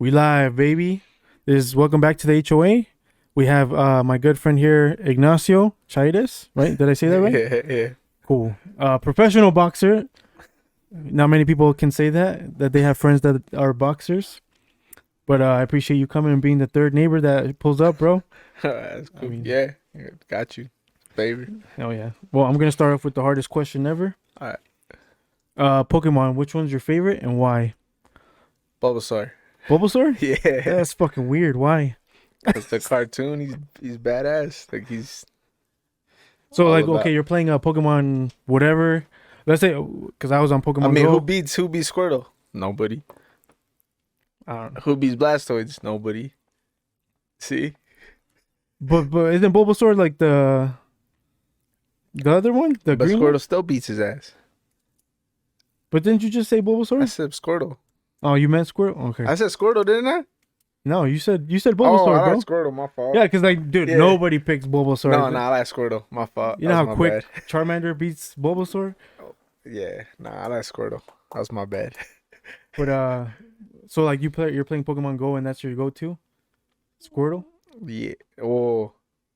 We live, baby. Welcome back to the HOA. We have my good friend here, Ignacio Chairez, right? Did I say that right? Yeah, yeah. Cool. Professional boxer. Not many people can say that they have friends that are boxers. But I appreciate you coming and being the third neighbor that pulls up, bro. That's I cool. mean, Yeah, yeah, got you. Favor. hell yeah. Well, I'm gonna start off with the hardest question ever. All right, Pokemon. Which one's your favorite and why? Bulbasaur. Bulbasaur? Yeah, That's fucking weird. Why? cause the cartoon, he's badass. Like he's So all like, okay, about. you're playing a Pokemon, whatever. Let's say, because I was on I Pokemon mean, Go. who beats Squirtle? Nobody. I don't know. Who beats Blastoise? Nobody. See, But isn't Bulbasaur like the other one, the but green one? Squirtle still beats his ass. But didn't you just say I Bulbasaur? said Squirtle. Oh, you meant Squirtle. Okay. I said Squirtle, didn't I? No, you said Oh, I Bulbasaur, like bro. Squirtle. My fault. Yeah, because like, dude, Yeah. nobody picks No, Bulbasaur. no, I like Squirtle. My fault. You That know was how my quick bad. Charmander beats Bulbasaur. Yeah, nah, I like Squirtle. That was my bad. But so like you're playing Pokemon Go and that's your go-to, Squirtle. Yeah. Oh,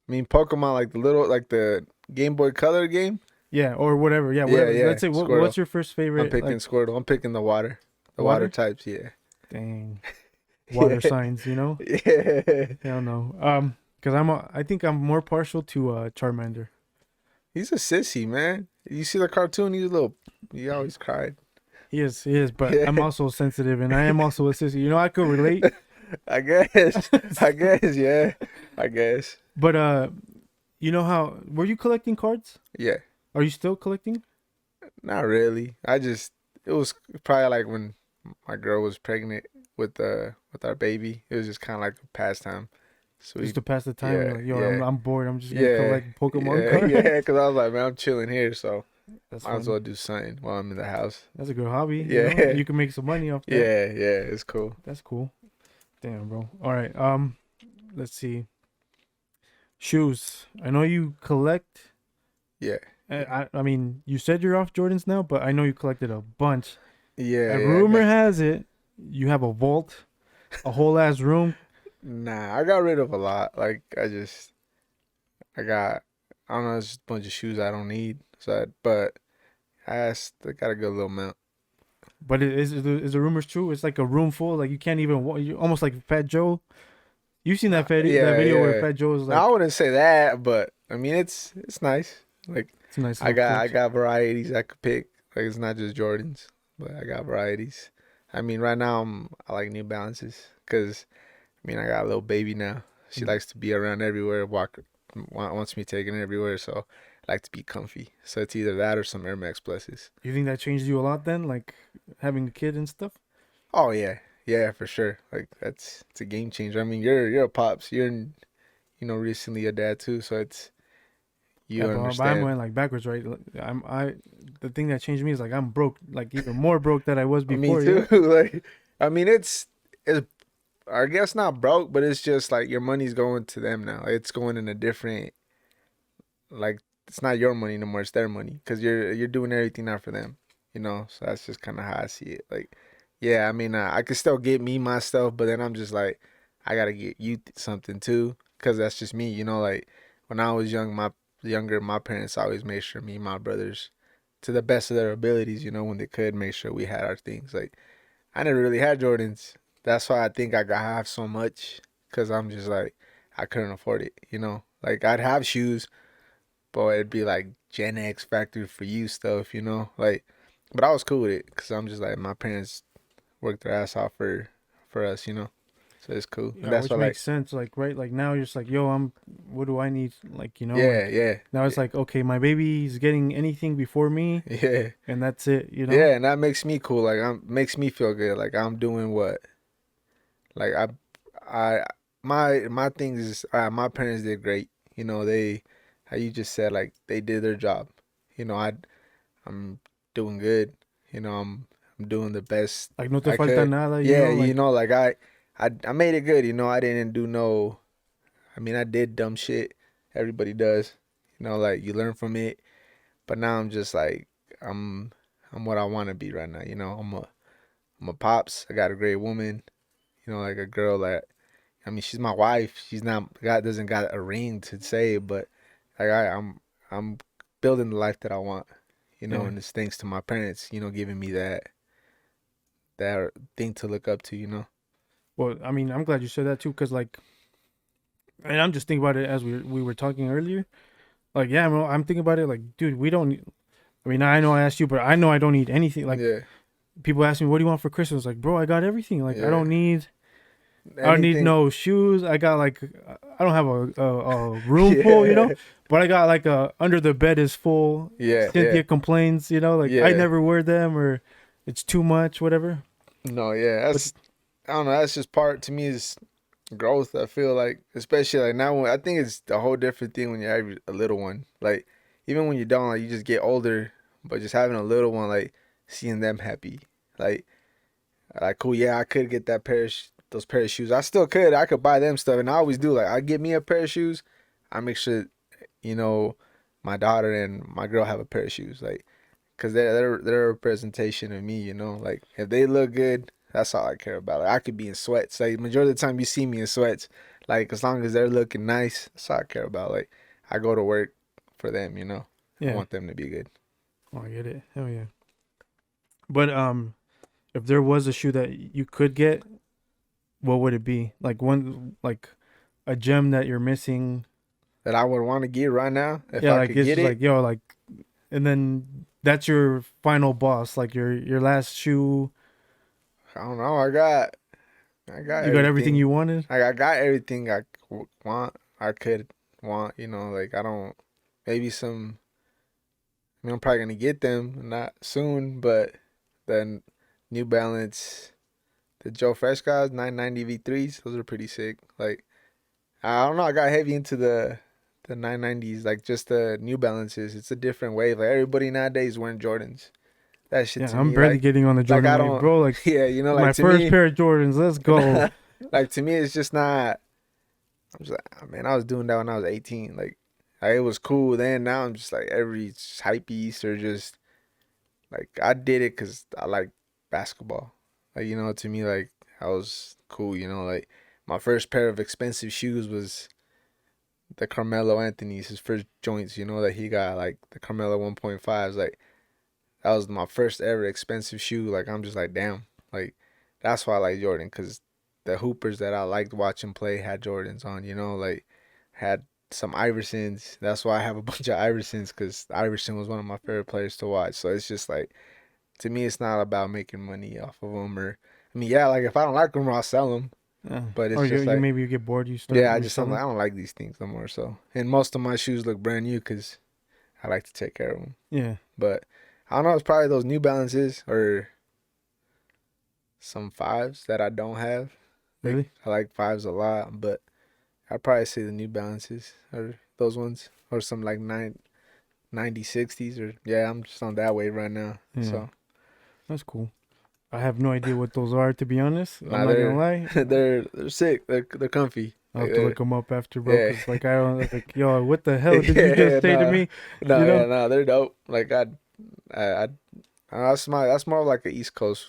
I mean Pokemon like the little like the Game Boy Color game. Yeah, or whatever. Yeah, Yeah, whatever. yeah. Let's say Squirtle. what's your first I'm favorite picking like Squirtle. I'm picking the water water? types. Yeah. Dang, water Yeah. signs. You know. Yeah. Hell no. Because I think I'm more partial to Charmander. He's a sissy, man. You see the cartoon? He's a little. He always cried. He is, but Yeah. I'm also sensitive and I am also a sissy. You know, I could relate. I guess. I guess. Yeah. I guess. But you know how were you collecting cards? Yeah. Are you still collecting? Not really. I just. It was probably like when my girl was pregnant with our baby. It was just kind of like a pastime. So Just we to pass the time, Yeah, you're like, yo, yeah, I'm bored. I'm just gonna yeah, collect Pokemon yeah, cards. yeah. Because I was like, man, I'm chilling here, so That's might as funny. well do something while I'm in the house. That's a good hobby, you Yeah, know? And you can make some money off that. yeah, yeah. It's cool. That's cool. Damn, bro. All right. Let's see. Shoes. I know you collect. Yeah, I mean, you said you're off Jordans now, but I know you collected a bunch. yeah, A yeah. rumor has it you have a vault, a whole ass room. Nah, I got rid of a lot. Like I got, I don't know, it's just a bunch of shoes I don't need. But I got a good little amount. But is the rumors true? It's like a room full, like you can't even you almost like Fat Joe. You've seen that Yeah, video where yeah. Fat Joe is Now I like, wouldn't say that, but I mean it's nice. Like it's a nice little I collection. got varieties I could pick. Like it's not just Jordans, but I got varieties. I mean, right now I like New Balances because I mean I got a little baby now. She Mm. likes to be around everywhere, wants me taking her everywhere, so I like to be comfy. So it's either that or some Air Max Pluses. You think that changed you a lot then, like having a kid and stuff? Oh yeah, yeah for sure. Like it's a game changer. I mean you're a pops. Recently a dad too, so it's Yeah, you but I'm understand. going like backwards, right? Like, the thing that changed me is like I'm broke, like even more broke than I was Me before. You too. know? Like I mean it's I guess not broke, but it's just like your money's going to them now. It's going in a different like it's not your money no more. It's their money because you're doing everything now for them. So that's just kind of how I see it. Like, yeah, I mean, I could still get me my stuff, but then I'm just like, I gotta get you something too, because that's just me. Like when I was younger, my parents always made sure me and my brothers, to the best of their abilities, when they could, make sure we had our things. Like I never really had Jordans. That's why I think I got have so much, because I'm just like I couldn't afford it. Like I'd have shoes, but it'd be like Gen X factory for you stuff. Like, but I was cool with it because I'm just like my parents worked their ass off for us. So it's cool, and Yeah, that's which why like makes sense. Like right, like now you're just like, yo, what do I need? Like yeah, and yeah, now it's like, okay, my baby's getting anything before me, yeah, and that's it. yeah, and that makes me cool. Like makes me feel good. Like I'm doing what like I my thing is my parents did great. They how you just said like they did their job. I'm doing good. I'm doing the best Like no te I falta could. nada, Yeah, like like I made it good. I didn't do no. I mean, I did dumb shit. Everybody does. Like you learn from it. But now I'm just like I'm what I want to be right now. I'm a pops. I got a great woman. You know, like a girl that, I mean, she's my wife. She's not, God doesn't got a ring to say, but like I'm building the life that I want, you know, Yeah. and it's thanks to my parents, you know, giving me that thing to look up to, you know. Well, I mean, I'm glad you said that too, because like, and I'm just thinking about it as we were talking earlier. Like, yeah, I'm thinking about it. Like, dude, we don't. I mean, I know I asked you, but I know I don't need anything. Like, Yeah, people ask me, "What do you want for Christmas?" Like, bro, I got everything. Like, I yeah. don't need. I don't need Anything. no shoes. I got like, I don't have a room full, Yeah, but I got like a under the bed is full. yeah, yeah, Cynthia complains, like I yeah. never wear them or it's too much, whatever. No, yeah. But That's I don't know. That's just part to me is growth. I feel like, especially like now, when I think it's a whole different thing when you have a little one. Like even when you don't, like you just get older, but just having a little one, like seeing them happy, like cool. Yeah, I could get that those pair of shoes. I still could. I could buy them stuff, and I always do. Like I get me a pair of shoes. I make sure, you know, my daughter and my girl have a pair of shoes, like, cause they're a representation of me. You know, like if they look good, that's all I care about. Like I could be in sweats. Like majority of the time you see me in sweats. Like as long as they're looking nice, that's all I care about. Like I go to work for them. You know, I yeah, want them to be good. oh, I get it. Hell yeah. But if there was a shoe that you could get, what would it be? Like one, like a gem that you're missing. That I would want to get right now if Yeah, I like could it's get just it. like like, and then that's your final boss, like your last shoe. I don't know. I got You got everything everything. you wanted. Like I got everything want. I could want. You know, like I don't. Maybe some. I mean, I'm probably gonna get them not soon, but then New Balance, the Joe Fresh guys, 990 V3s. Those are pretty sick. Like I don't know. I got heavy into the 990s, like just the New Balances. It's a different wave. Like everybody nowadays wearing Jordans. That shit Yeah, to I'm me, barely getting on the like Jordan I wave, don't. bro. Like Yeah, you know, like my to first me, pair of Jordans. Let's go. like to me, it's just not. I'm just like, oh, man, I was doing that when I was 18. Like it was cool then. Now I'm just like every hype beast or just like I did it because I like basketball. Like you know, to me, like I was cool. You know, like my first pair of expensive shoes was the Carmelo Anthony's, his first joints. You know that he got like the Carmelo 1.5s. Like that was my first ever expensive shoe. Like I'm just like damn. Like that's why I like Jordan because the hoopers that I liked watching play had Jordans on. You know, like had some Iversons. That's why I have a bunch of Iversons because Iverson was one of my favorite players to watch. So it's just like to me, it's not about making money off of them or. I mean, yeah, like if I don't like them, I'll sell them. Yeah. But it's Or just you like, maybe you get bored, you start yeah, I'm like, reselling. I don't like these things no more. So, and most of my shoes look brand new because I like to take care of them. Yeah, But I don't know, it's probably those New Balances or some fives that I don't have. Like really. I like fives a lot, but I'd probably say the New Balances or those ones or some like 90 60s or yeah, I'm just on that wave right now. Yeah, So that's cool. I have no idea what those are, to be honest. I'm nah, not gonna lie. they're sick. They're comfy. I'll Like have to look them up after, bro. yeah. Cause like I don't like, yo, what the hell did you Yeah, just say to no, me? no, You yeah, know? no, they're dope. Like I that's more like a East Coast,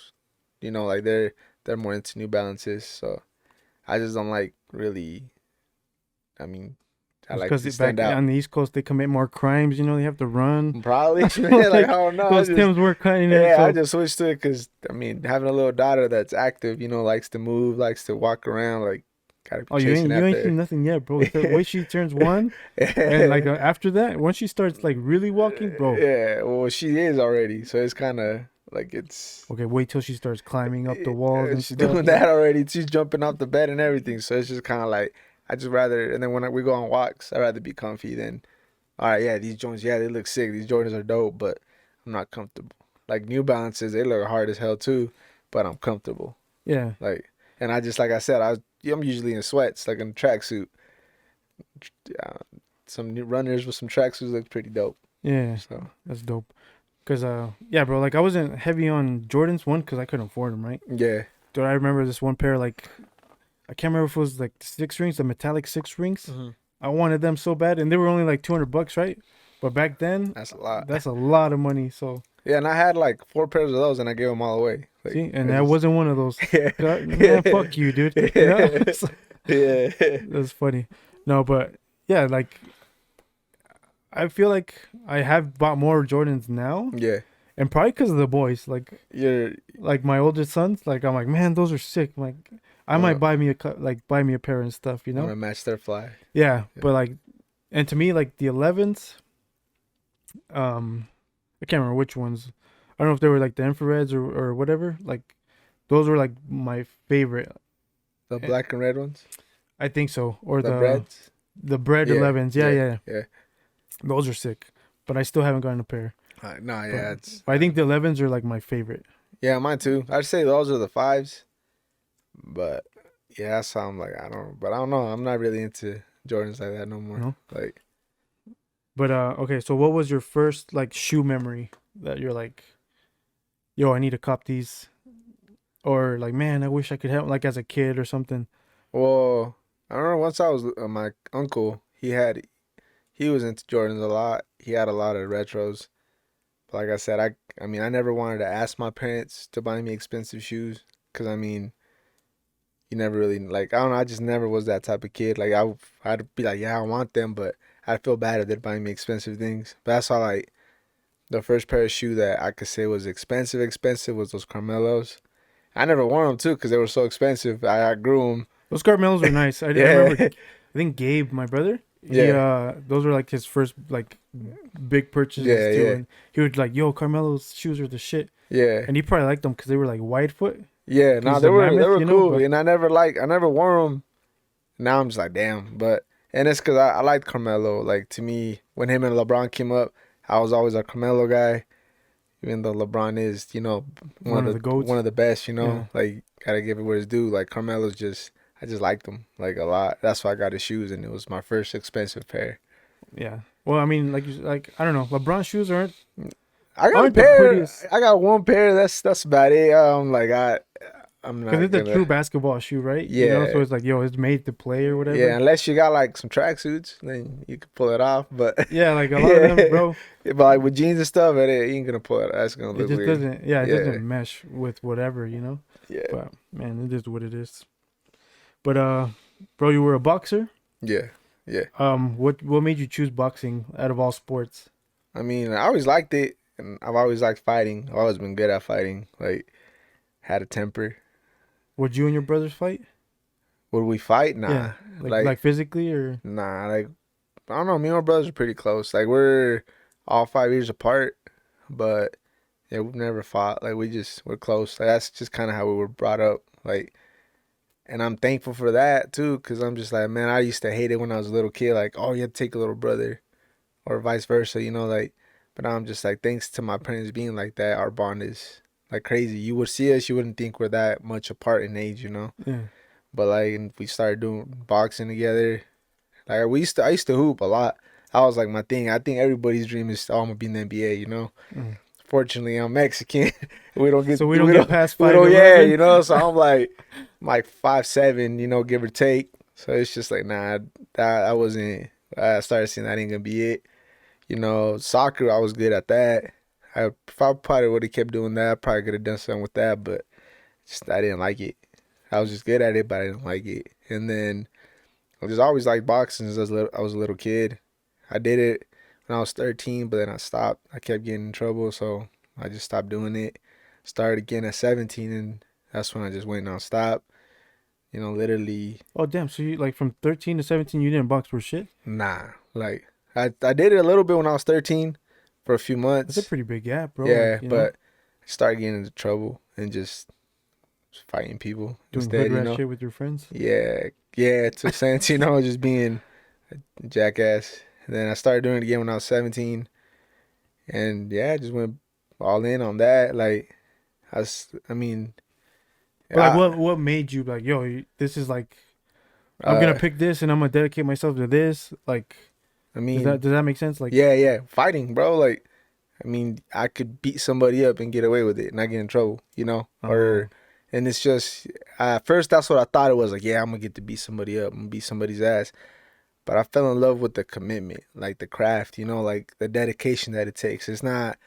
you know, like they're more into New Balances. So I just don't like really. I mean, I It's like because to stand back out. on the East Coast they commit more crimes. They have to run. Probably, man. Like I Like don't know. I those just Tims were cutting it. yeah, I So just switched to it because I mean, having a little daughter that's active, you know, likes to move, likes to walk around, like gotta be oh, you chasing ain't after seen nothing yet, bro. her. Wait, she turns one, and like after that, once she starts like really walking, bro. Yeah, well, she is already, so it's kind of like it's. Okay, wait till she starts climbing up the walls and She's stuff. doing that already. She's jumping off the bed and everything. So it's just kind of like I just rather. And then when we go on walks, I rather be comfy than. All right, yeah, these joints, yeah, they look sick. These Jordans are dope, but I'm not comfortable. Like New Balances, they look hard as hell too, but I'm comfortable. Yeah, Like, and I just like I said, I'm usually in sweats, like in a tracksuit. Uh, some new runners with some tracksuits look pretty dope. yeah, So that's dope. Cause yeah, bro. Like I wasn't heavy on Jordans one, cause I couldn't afford them, right? yeah, Dude, I remember this one pair. Like I can't remember if it was like the 6 rings, the metallic 6 rings. I wanted them so bad, and they were only like $200, right? But back then, that's a lot. that's a lot of money. So Yeah, and I had like 4 pairs of those, and I gave them all away. Like, See, and I that just wasn't one of those. yeah. God, man, fuck you, dude. You know, Yeah. that's funny. No, but yeah, like I feel like I have bought more Jordans now, Yeah. and probably because of the boys. You're Like my oldest sons, like I'm like, man, those are sick. Like I might wanna buy me buy me a pair and stuff, you know? wanna match their fly. Yeah, Yeah. but like, and to me, like the 11s, I can't remember which ones. I don't know if they were like the infrareds or whatever. Like those were like my favorite. The Eh, black and red ones. I think so, or The the breads. the bread Yeah. 11s. Yeah, Yeah. yeah, Yeah. those are sick. But I still haven't gotten a pair. No, But, yeah, it's but I think the 11s are like my favorite. yeah, mine too. I'd say those are the fives, but yeah, that's how I'm like I don't, but I don't know. I'm not really into Jordans like that no more. No. Like, But okay, so what was your first like shoe memory that you're like, yo, I need to cop these, or like, man, I wish I could have like as a kid or something. well, I don't know. Once I was my uncle, he was into Jordans a lot. He had a lot of retros. But like I said, I mean, I never wanted to ask my parents to buy me expensive shoes because I mean, you never really like I don't know. I just never was that type of kid. Like I'd be like, yeah, I want them, but I'd feel bad if they're buying me expensive things. But that's all like the first pair of shoe that I could say was expensive. Expensive was those Carmelos. I never wore them too because they were so expensive. I grew them. Those Carmelos were nice. I remember. Yeah, I think Gabe, my brother, he yeah, those were like his first like big purchases yeah, too, yeah, and he would like, yo, Carmelo's shoes are the shit, yeah. and he probably liked them because they were like wide foot. Yeah, 'Cause no, he's a they mammoth, were you know. cool, But and I never wore them. Now I'm just like, damn, but and it's because I liked Carmelo. Like to me, when him and LeBron came up, I was always a Carmelo guy. Even though LeBron is, one of the one goats. of the best, Yeah, like gotta give it where it's due. Like Carmelo's just, I just liked him like a lot. That's why I got his shoes, and it was my first expensive pair. yeah. Well, I mean, like I don't know. LeBron shoes I got a aren't the pair. prettiest I got one pair. That's about it. Like I'm because not it's a gonna. true basketball shoe, right? You know, so Yeah, it's like, yo, it's made to play or yeah, whatever. unless you got like some tracksuits, then you can pull it off. But Yeah, like a lot of them, yeah, bro. but like with jeans and stuff, it ain't gonna pull it. That's gonna It look just weird. doesn't. Yeah, it Yeah, doesn't mesh with whatever, you know. yeah, But man, it is what it is. But bro, you were a boxer. yeah, yeah. What made you choose boxing out of all sports? I mean, I always liked it, and I've always liked fighting. I've always been good at fighting. Like, had a temper. Would you and your brothers fight? Would we fight? Nah. Yeah, like Like, physically or nah. Like, I don't know. Me and my brothers are pretty close. Like, we're all 5 years apart, but yeah, we've never fought. Like, we're close. Like, that's just kind of how we were brought up. Like, and I'm thankful for that too, cause I'm just like, man, I used to hate it when I was a little kid. Like, oh, you have to take a little brother, or vice versa, like. But I'm just like, thanks to my parents being like that, our bond is like crazy. You would see us, you wouldn't think we're that much apart in age. yeah. But like, and we started doing boxing together. Like I used to hoop a lot. That was like my thing. I think everybody's dream is, oh, I'm gonna be in the NBA. Mm. Fortunately, I'm Mexican. we don't get So we don't get past we five don't yeah, eleven. So I'm like 5'7", give or take. So it's just like nah, that I wasn't. I started seeing that ain't gonna be it. Soccer, I was good at that. If I probably would have kept doing that, I probably could have done something with that, but just I didn't like it. I was just good at it, but I didn't like it. And then I just always liked boxing since I was a little kid. I did it when I was 13, but then I stopped. I kept getting in trouble, so I just stopped doing it. Started again at 17, and that's when I just went nonstop. Literally, Oh damn! So you like from 13 to 17, you didn't box for shit. nah. Like I did it a little bit when I was 13 for a few That's a months. pretty big gap, bro. Yeah, Like but I started getting into trouble and just fighting people doing hood rat instead. shit with your friends. Yeah, yeah, it took sense, just being a jackass. And then I started doing it again when I was 17. And yeah, I just went all in on that. Like, I mean, But like, I, what made you like, yo, this is like, I'm gonna uh, pick this and I'm gonna dedicate myself to this. Like, I does that mean, does that make sense? Like, yeah, fighting, bro. Like, I mean, I could beat somebody up and get away with it, and not get in trouble. oh, And it's just, at first, that's what I thought it was. Like, yeah, I'm gonna get to beat somebody up, I'm gonna beat somebody's ass. But I fell in love with the commitment, like the craft, like the dedication that it takes. It's not,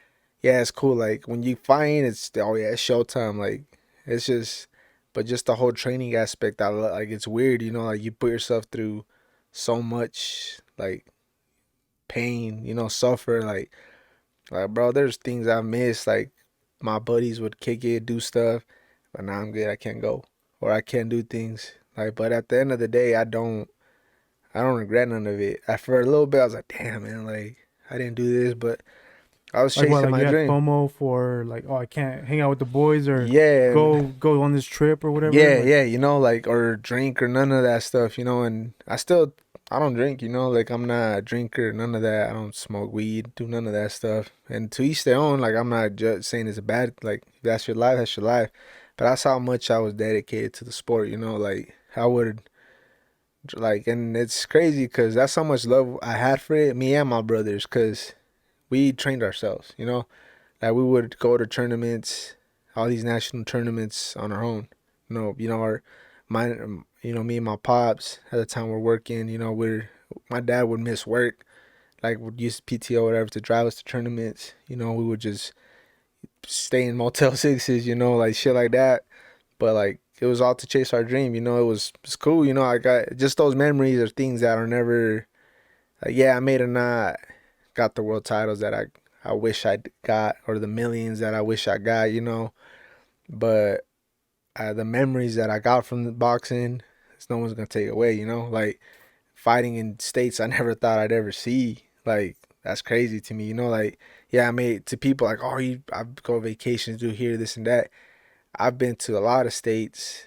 yeah, it's cool. Like when you fight, it's, oh yeah, it's showtime. Like It's just, but just the whole training aspect, like it's weird, you know, like you put yourself through so much like pain, you know, suffer, like bro, there's things I miss. Like my buddies would kick it, do stuff, but now I'm good. I can't go or I can't do things. Like, but at the end of the day, I don't regret none of it. For a little bit, I was like, damn man, like I didn't do this, but I was Like what? chasing Like my you had dream. FOMO for like, oh, I can't hang out with the boys or Yeah, go on this trip or whatever. yeah, Like, yeah, you know, like or drink or none of that stuff, you know, and I don't drink, you know, like I'm not a drinker, none of that. I don't smoke weed, do none of that stuff. And to each their own, like I'm not just saying it's a bad like if that's your life, that's your life. But that's how much I was dedicated to the sport, you know, like I would like and it's crazy cuz that's how much love I had for it, me and my brothers cuz we trained ourselves, you know. Like we would go to tournaments, all these national tournaments on our own. Our mine, me and my pops at the time we're working. My dad would miss work, like would use PTO or whatever to drive us to tournaments. We would just stay in Motel Sixes, like shit like that. But like it was all to chase our dream. It's cool. I got just those memories of things that are never like yeah, I may have not got the world titles that I wish I got or the millions that I wish I got. But the memories that I got from the boxing, no one's gonna take away. Like fighting in states I never thought I'd ever see. Like that's crazy to me. Like yeah, I made to people like I go vacations, do here, this and that. I've been to a lot of states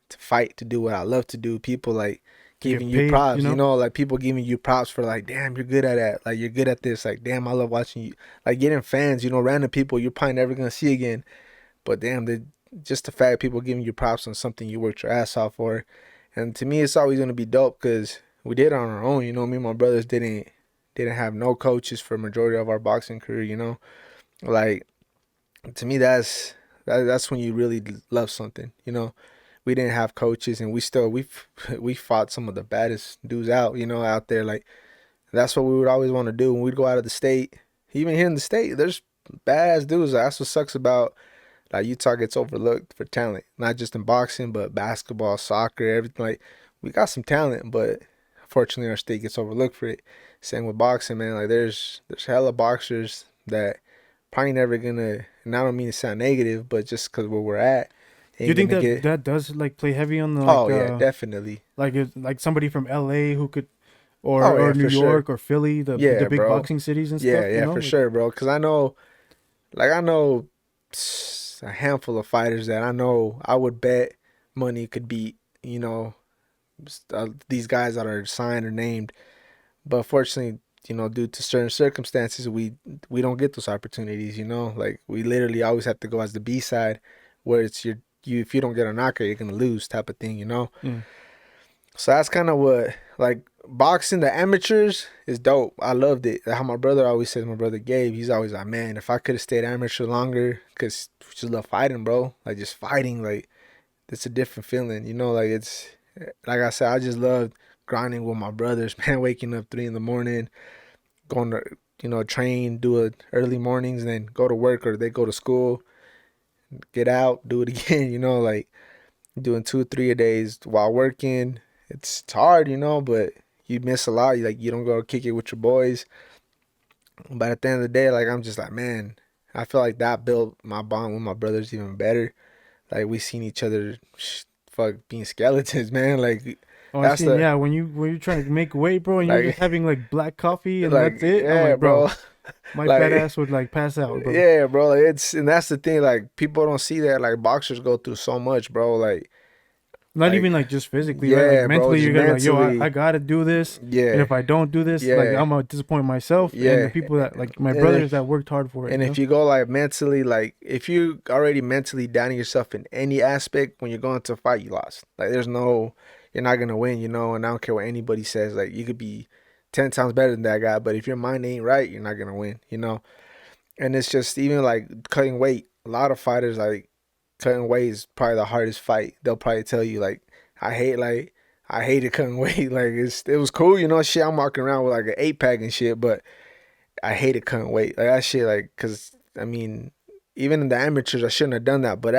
to fight to do what I love to do. People like to giving get you paid, props, like people giving you props for like, damn, you're good at that. Like you're good at this. Like, damn, I love watching you. Like getting fans, random people you're probably never gonna see again. But damn, just the fact people giving you props on something you worked your ass off for. And to me, it's always gonna be dope because we did it on our own. Me and my brothers didn't have no coaches for majority of our boxing career. Like to me, that's when you really love something. We didn't have coaches, and we fought some of the baddest dudes out. Out there. Like that's what we would always want to do when we'd go out of the state. Even here in the state, there's badass dudes. That's what sucks about like Utah gets overlooked for talent, not just in boxing, but basketball, soccer, everything. Like we got some talent, but unfortunately our state gets overlooked for it. Same with boxing, man. Like there's hella boxers that probably never gonna. And I don't mean to sound negative, but just because where we're at, do you ain't think gonna that get. that does like play heavy on the Oh yeah, definitely. like somebody from LA who could Oh or yeah, New for sure. York or Philly, the Yeah, big bro. boxing cities and Yeah, stuff, yeah, for like, sure, bro. Cause I know a handful of fighters that I know I would bet money could beat. These guys that are signed or named, but fortunately, due to certain circumstances, we don't get those opportunities. Like we literally always have to go as the B side, where it's you if you don't get a knockout, you're gonna lose type of thing. mm. So that's kind of what like boxing the amateurs is dope. I loved it. How my brother always says, my brother Gabe, he's always like, man, if I could have stayed amateur longer, cause we just love fighting, bro. Like just fighting, like it's a different feeling. Like it's like I said, I just loved grinding with my brothers, man. Waking up 3 in the morning, going to train, do it early mornings, and then go to work or they go to school, get out, do it again. Like doing 2 3 a days while working. It's hard, but you miss a lot. Like you don't go kick it with your boys. But at the end of the day, like I'm just like, man, I feel like that built my bond with my brothers even better. Like we seen each other, fuck being skeletons, man. Like Oh, I that's seen. the Yeah, when you're trying to make weight, bro, and you're just like having like black coffee and like that's it. I'm yeah, like, bro, bro. my fat Like ass would like pass out, bro. yeah, bro. Like, and that's the thing. Like people don't see that. Like boxers go through so much, bro. Not Like even like just physically, right? Like yeah, bro. mentally, Just you're gonna be like, yo, I mentally, gotta do this, and yeah, if I don't do this, like yeah, I'm gonna disappoint myself and the yeah. people that like my And brothers if that worked hard for it. and if you go like mentally, like if you already mentally downing yourself in any aspect, when you're going to fight, you lost. Like you're not gonna win, and I don't care what anybody says. Like you could be 10 times better than that guy, but if your mind ain't right, you're not gonna win. And it's just even like cutting weight. A lot of fighters like cutting weight is probably the hardest fight. They'll probably tell you like I hated cutting weight. Like it was cool, shit. I'm walking around with like an 8 pack and shit, but I hated cutting weight. Like that shit, like, cause I mean, even in the amateurs, I shouldn't have done that. But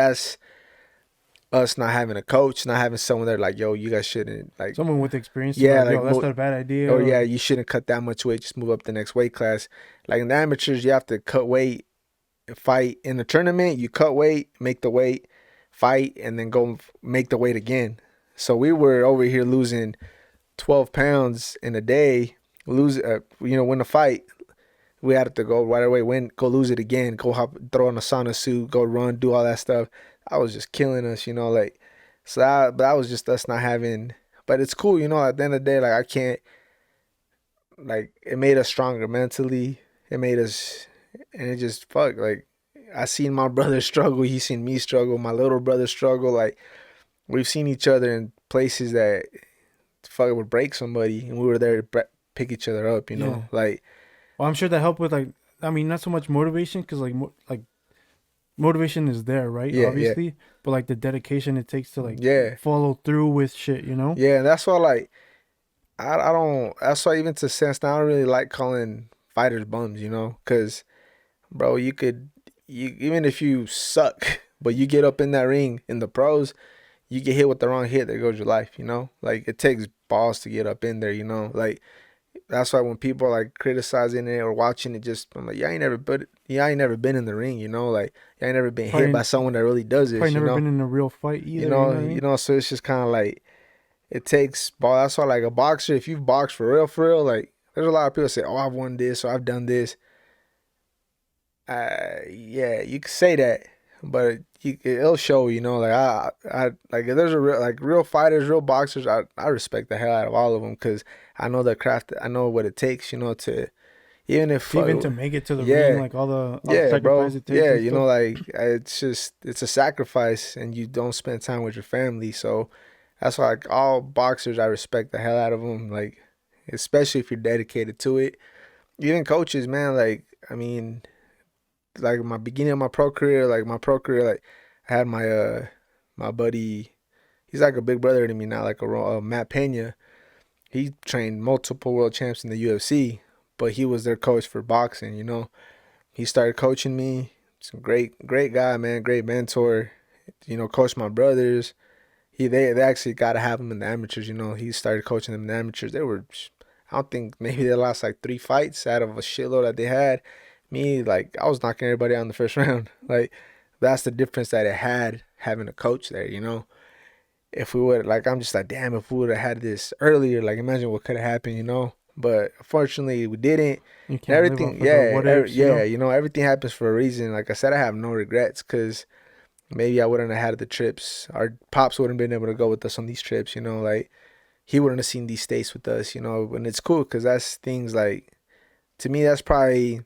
us not having a coach, not having someone there like, yo, you guys shouldn't like, Someone with experience to be yeah, like, like yo, that's not a bad idea. or yeah, Or you shouldn't cut that much weight. Just move up the next weight class. Like in the amateurs, you have to cut weight, fight. In the tournament, you cut weight, make the weight, fight, and then go make the weight again. So we were over here losing 12 pounds in a day. Win a fight. We had to go right away, go lose it again, go hop, throw on a sauna suit, go run, do all that stuff. I was just killing us, like. But that was just us not having. But it's cool, At the end of the day, like I can't, like it made us stronger mentally. It made us, and it just like I seen my brother struggle. He seen me struggle. My little brother struggle. Like we've seen each other in places that fuck would break somebody, and we were there to pick each other up. yeah. Like Well, I'm sure that helped with like, I mean, not so much motivation because like motivation is there, right? yeah, yeah, Obviously, but like the dedication it takes to like yeah, follow through with shit, you know? yeah. And that's why like I don't. That's why even to sense now I don't really like calling fighters bums. Because bro, you even if you suck, but you get up in that ring in the pros, you get hit with the wrong hit, there goes your life. Like it takes balls to get up in there. Like that's why when people are like criticizing it or watching it, just I'm like, yeah, I ain't never been in the ring. Like I ain't never been hit by Probably someone that really does probably this, you never know. been in a real fight You either. You know know, what I you mean? know, so it's just kind of like it takes ball. That's why like a boxer, if you've boxed for real, like there's a lot of people say, oh, I've won this or I've done this. Yeah, you can say that, but it'll show. Like I like if there's a real fighters, real boxers. I respect the hell out of all of them because I know the craft. I know what it takes. To even if To even to make it to the ring, yeah, like all the yeah, sacrifice bro, it takes yeah. and stuff. Like it's a sacrifice, and you don't spend time with your family. So that's why like all boxers, I respect the hell out of them. Like especially if you're dedicated to it. Even coaches, man. Like I mean like my beginning of my pro career, like I had my buddy. He's like a big brother to me now, like Matt Pena. He trained multiple world champs in the UFC, but he was their coach for boxing. He started coaching me. He's a great guy, man. Great mentor. Coached my brothers. They actually got to have him in the amateurs. He started coaching them in the amateurs. I don't think maybe they lost like 3 fights out of a shitload that they had. Me, like I was knocking everybody out in the first round. Like that's the difference that it had having a coach there. If we would like, I'm just like, damn, if we would have had this earlier, like imagine what could have happened. But unfortunately, we didn't. You And can't live everything, off of the yeah, what ifs, you know? everything happens for a reason. Like I said, I have no regrets because maybe I wouldn't have had the trips. Our pops wouldn't have been able to go with us on these trips. Like he wouldn't have seen these states with us. And it's cool because that's things like to me, that's probably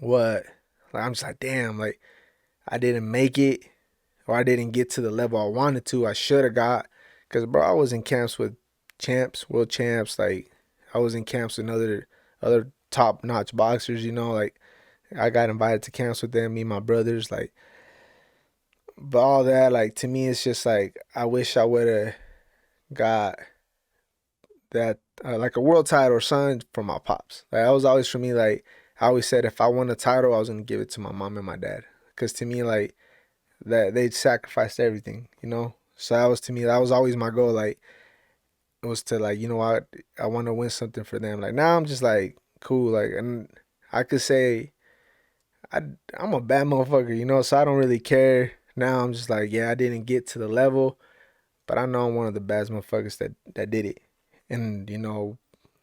what like I'm just like, damn, like I didn't make it or I didn't get to the level I wanted to. I should have got because bro, I was in camps with champs, world champs. Like I was in camps with other top notch boxers. Like I got invited to camps with them, me and my brothers. Like, but all that, like to me, it's just like I wish I would have got that like a world title or something from my pops. Like that was always for me. Like I always said, if I won a title, I was gonna give it to my mom and my dad. Cause to me, like that they sacrificed everything. So that was to me, that was always my goal. Like it was to like, I want to win something for them. Like now I'm just like cool. Like and I could say I I'm a bad motherfucker. So I don't really care. Now I'm just like, yeah, I didn't get to the level, but I know I'm one of the best motherfuckers that did it. And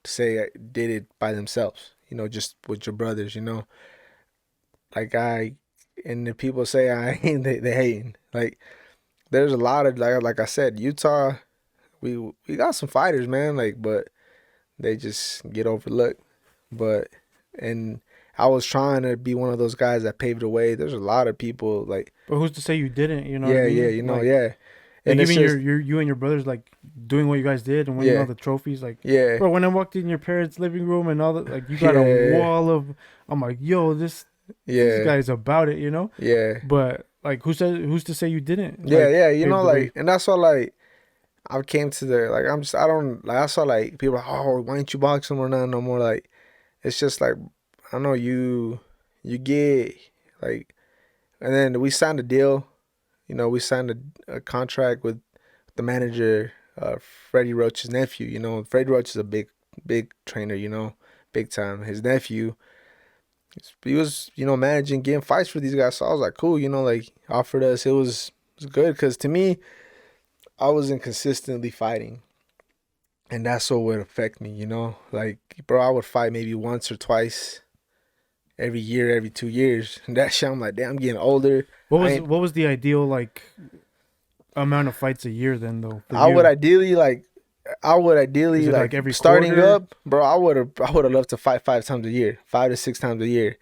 say I did it by themselves. Just with your brothers. Like and the people say I ain't they hating. Like there's a lot of like I said, Utah. We got some fighters, man. Like, but they just get overlooked. But and I was trying to be one of those guys that paved the way. There's a lot of people like, But who's to say you didn't? You know what I yeah, yeah, mean? Like, yeah. like And it's even just, you and your brothers like doing what you guys did and winning all yeah, the trophies. Like, yeah, bro, when I walked in your parents' living room and all that, like you got a yeah, wall of. I'm like, yo, this yeah, guy's about it, you know. yeah, But like, who's to say you didn't yeah, like yeah. pave the way? Like, and that's why, like, I came to the like, I don't like. I saw like people like, oh, why ain't you boxing or nothing no more? Like, it's just like, I know you get like, and then we signed a deal. You know, we signed a contract with the manager, Freddie Roach's nephew. You know, Freddie Roach is a big trainer. You know, big time. His nephew, he was, you know, managing, getting fights for these guys. So I was like, cool. You know, like offered us. It was good because to me, I wasn't consistently fighting, and that's what would affect me. You know, like bro, I would fight maybe once or twice every year, every 2 years. And that shit, I'm like, damn, I'm getting older. I ain't, What was the ideal like amount of fights a year then though for I would you? ideally like I would Is ideally it like like every starting quarter? up, bro. I would have loved to fight 5 times a year, 5 to 6 times a year.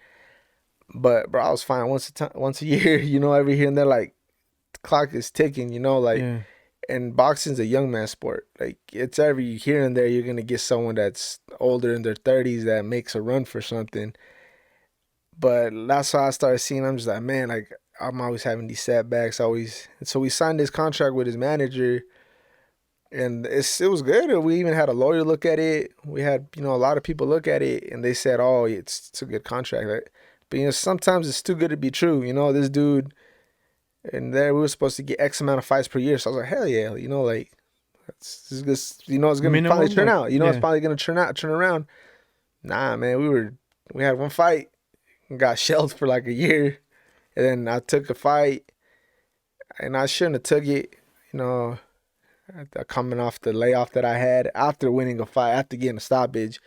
But bro, I was fine once a year. You know, every here and there. Like the clock is ticking. You know, like Yeah. and boxing's a young man sport. Like it's every here and there you're gonna get someone that's older in their 30s that makes a run for something. But that's how I started seeing. I'm just like, man, like I'm always having these setbacks. Always. And so we signed this contract with his manager, and it was good. We even had a lawyer look at it. We had, you know, a lot of people look at it, and they said, "Oh, it's a good contract." Like, but you know, sometimes it's too good to be true. You know, this dude, and there we were supposed to get X amount of fights per year. So I was like, hell yeah, you know, like this is, you know, it's gonna finally Minimum turn like out. You know, it's yeah. probably gonna turn around. Nah, man, we had one fight and got shelled for like a year, and then I took a fight, and I shouldn't have took it. You know, coming off the layoff that I had after winning a fight, after getting a stoppage.